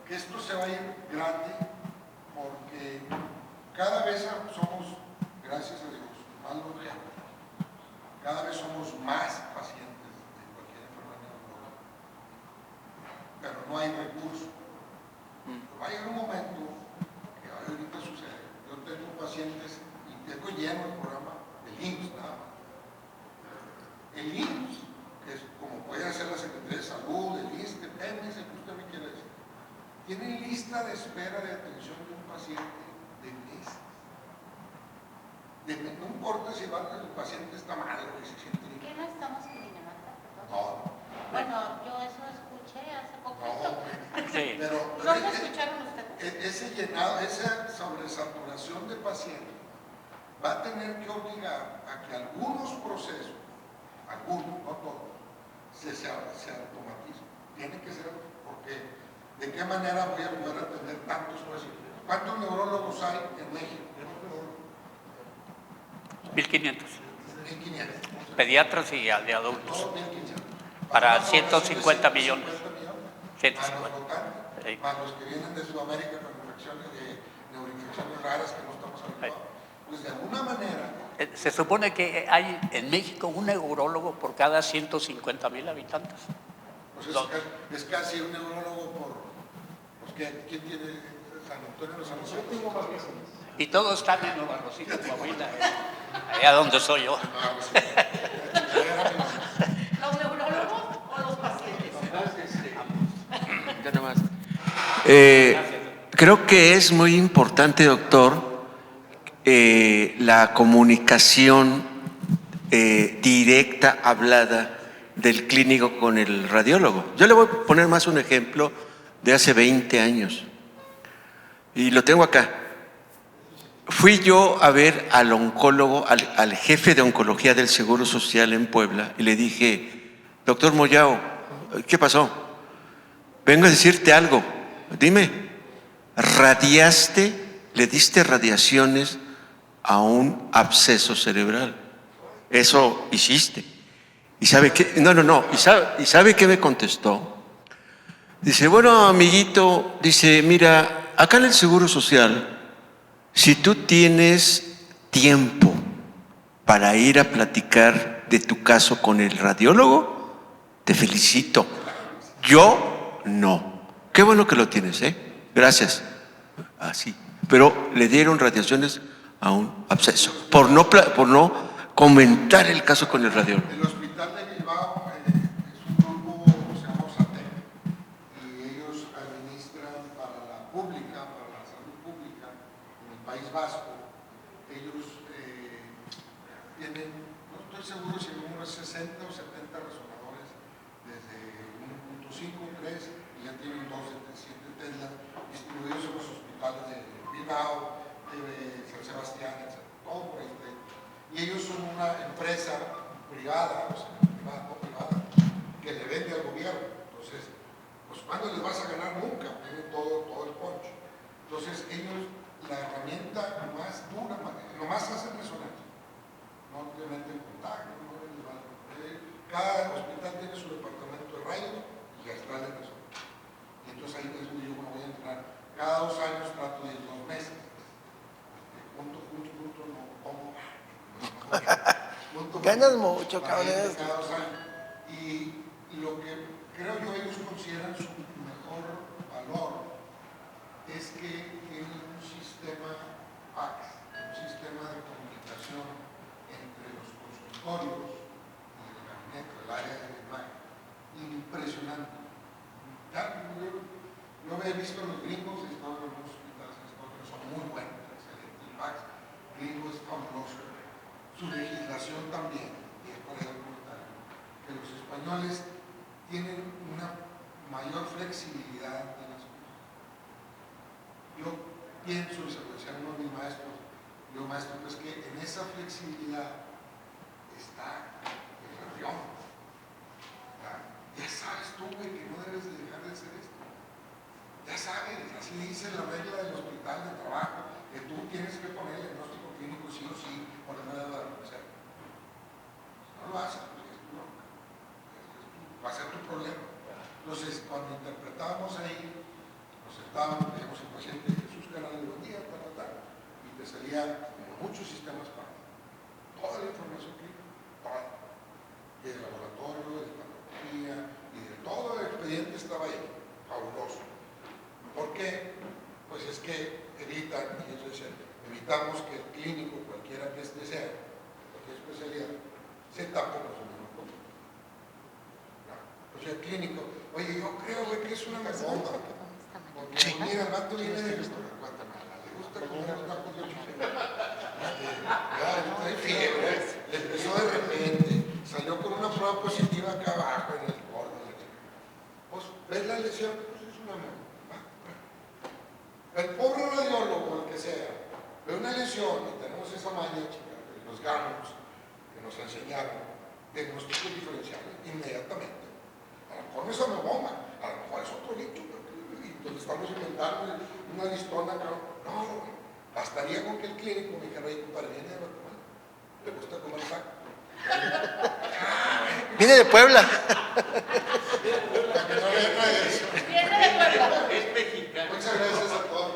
que esto se va a ir grande porque cada vez somos, gracias a Dios, más longevos. Cada vez somos más pacientes de cualquier enfermedad neurológica. Pero no hay recursos. Va a llegar un momento que ahorita sucede. Yo tengo pacientes y tengo lleno el programa del IMSS, nada más. El IMSS, que es como puede hacer la Secretaría de Salud, el ISSSTE, depende de que usted me quiera decir, tiene lista de espera de atención de un paciente de meses. No importa si el paciente está mal o que se siente bien. ¿Qué no estamos en Dinamarca? No. Bueno, yo eso escuché hace poquito. No, Sí. pero ¿No lo escucharon ustedes? ese llenado, esa sobresaturación de pacientes va a tener que obligar a que algunos procesos, algunos, no todos, se automaticen. Tiene que ser, porque ¿de qué manera voy a poder atender tantos pacientes? ¿Cuántos neurólogos hay en México? 1.500. 1.500. Pediatras y de adultos. Todos 1.500. Para 150 millones. 150. Más los 150. votantes, Sí. más los que vienen de Sudamérica con infecciones de neuroinfecciones raras que no estamos habituados. Pues de alguna manera. Se supone que hay en México un neurólogo por cada 150,000 habitantes. Pues es casi un neurólogo por. Pues, ¿quién tiene San Antonio de San José? Yo tengo más personas. Y todos están en Nueva Rosita, Coahuila, allá donde soy yo. ¿Los neurólogos o los pacientes? Ya nada más. Creo que es muy importante, doctor, la comunicación directa, hablada del clínico con el radiólogo. Yo le voy a poner más un ejemplo de hace 20 años. Y lo tengo acá. Fui yo a ver al oncólogo, al jefe de oncología del Seguro Social en Puebla, y le dije, doctor Moyao, ¿qué pasó? Vengo a decirte algo. Dime, ¿le diste radiaciones a un absceso cerebral? eso hiciste. ¿Y sabe qué? No. ¿Y sabe qué me contestó? Dice, bueno, amiguito, dice, mira, acá en el Seguro Social, si tú tienes tiempo para ir a platicar de tu caso con el radiólogo, te felicito. Yo no. Qué bueno que lo tienes, ¿eh? Gracias. Así. Pero le dieron radiaciones a un absceso por no comentar el caso con el radiólogo. El hospital de Bilbao es un grupo que se llama OSATEC y ellos administran para la pública, para la salud pública en el País Vasco. Ellos tienen, no estoy seguro si unos 60 o 70 resonadores desde 1.5, 3 y ya tienen 2 de 7 Tesla distribuidos en los hospitales de Bilbao, de San Sebastián, etc. Todo por ahí. Y ellos son una empresa privada, o sea, no privada, que le vende al gobierno. Entonces, pues ¿cuándo les vas a ganar? Nunca, tienen todo el poncho. Entonces, ellos, la herramienta más dura, nomás hacen resonancia. No te meten contacto, no les van a... Cada hospital tiene su departamento de rayos y astral de resonancia. Y entonces ahí es donde yo me voy a entrar. Cada 2 años trato de ir 2 meses. Junto, no como. Ganas mucho, cabrón. Cada 2 años. Y lo que creo yo ellos consideran su mejor valor es que tienen un sistema PACS, un sistema de comunicación entre los consultorios y el gabinete, el área de imagen, impresionante. Yo he visto a los gringos, he estado en los hospitales que son muy buenos, excelentes. El PACS gringo es fabuloso. Su legislación también, y es por el comentario, que los españoles tienen una mayor flexibilidad en las cosas. Yo pienso, y se lo decía uno de mis maestros, digo, maestro, pues que en esa flexibilidad está el radión. Ya sabes tú, güey, que no debes de dejar de hacer esto. Ya sabes, así dice la regla del hospital de trabajo, que tú tienes que poner el diagnóstico clínico sí o sí, por el medio de la universidad. No lo haces, pues es tu bronca. Va a ser tu problema. Entonces, cuando interpretábamos ahí, nos sentábamos, veíamos el paciente Jesús Canales, buen día, y te salía muchos sistemas para toda la información clínica, toda. Y del laboratorio, de patología, y de todo el expediente estaba ahí, fabuloso. ¿Por qué? Pues es que evitan, y eso es evitamos que el clínico, cualquiera que este sea, cualquier especialidad, se tape con su mismo cuerpo. O sea, el clínico, oye, yo creo que es una bomba. Porque sí. Mira, el vato viene de Guatemala, le gusta comer los tacos de chile. Trae fiebre, le empezó de repente, salió con una prueba positiva acá abajo en el gordo. Pues, ¿ves la lesión? Pues es una bomba. El pobre radiólogo, el que sea, ve una lesión y tenemos esa maña, chica, los gamos que nos enseñaron, diagnósticos diferenciales inmediatamente. A lo mejor no es ameboma, a lo mejor es otro bicho, y donde estamos inventando una listona acá. No, bastaría con que el clínico me dijera, compadre, viene de Guatemala, le gusta comer taco. Viene de Puebla. Para que no vea nada de eso. Es mexicano. Muchas gracias a todos.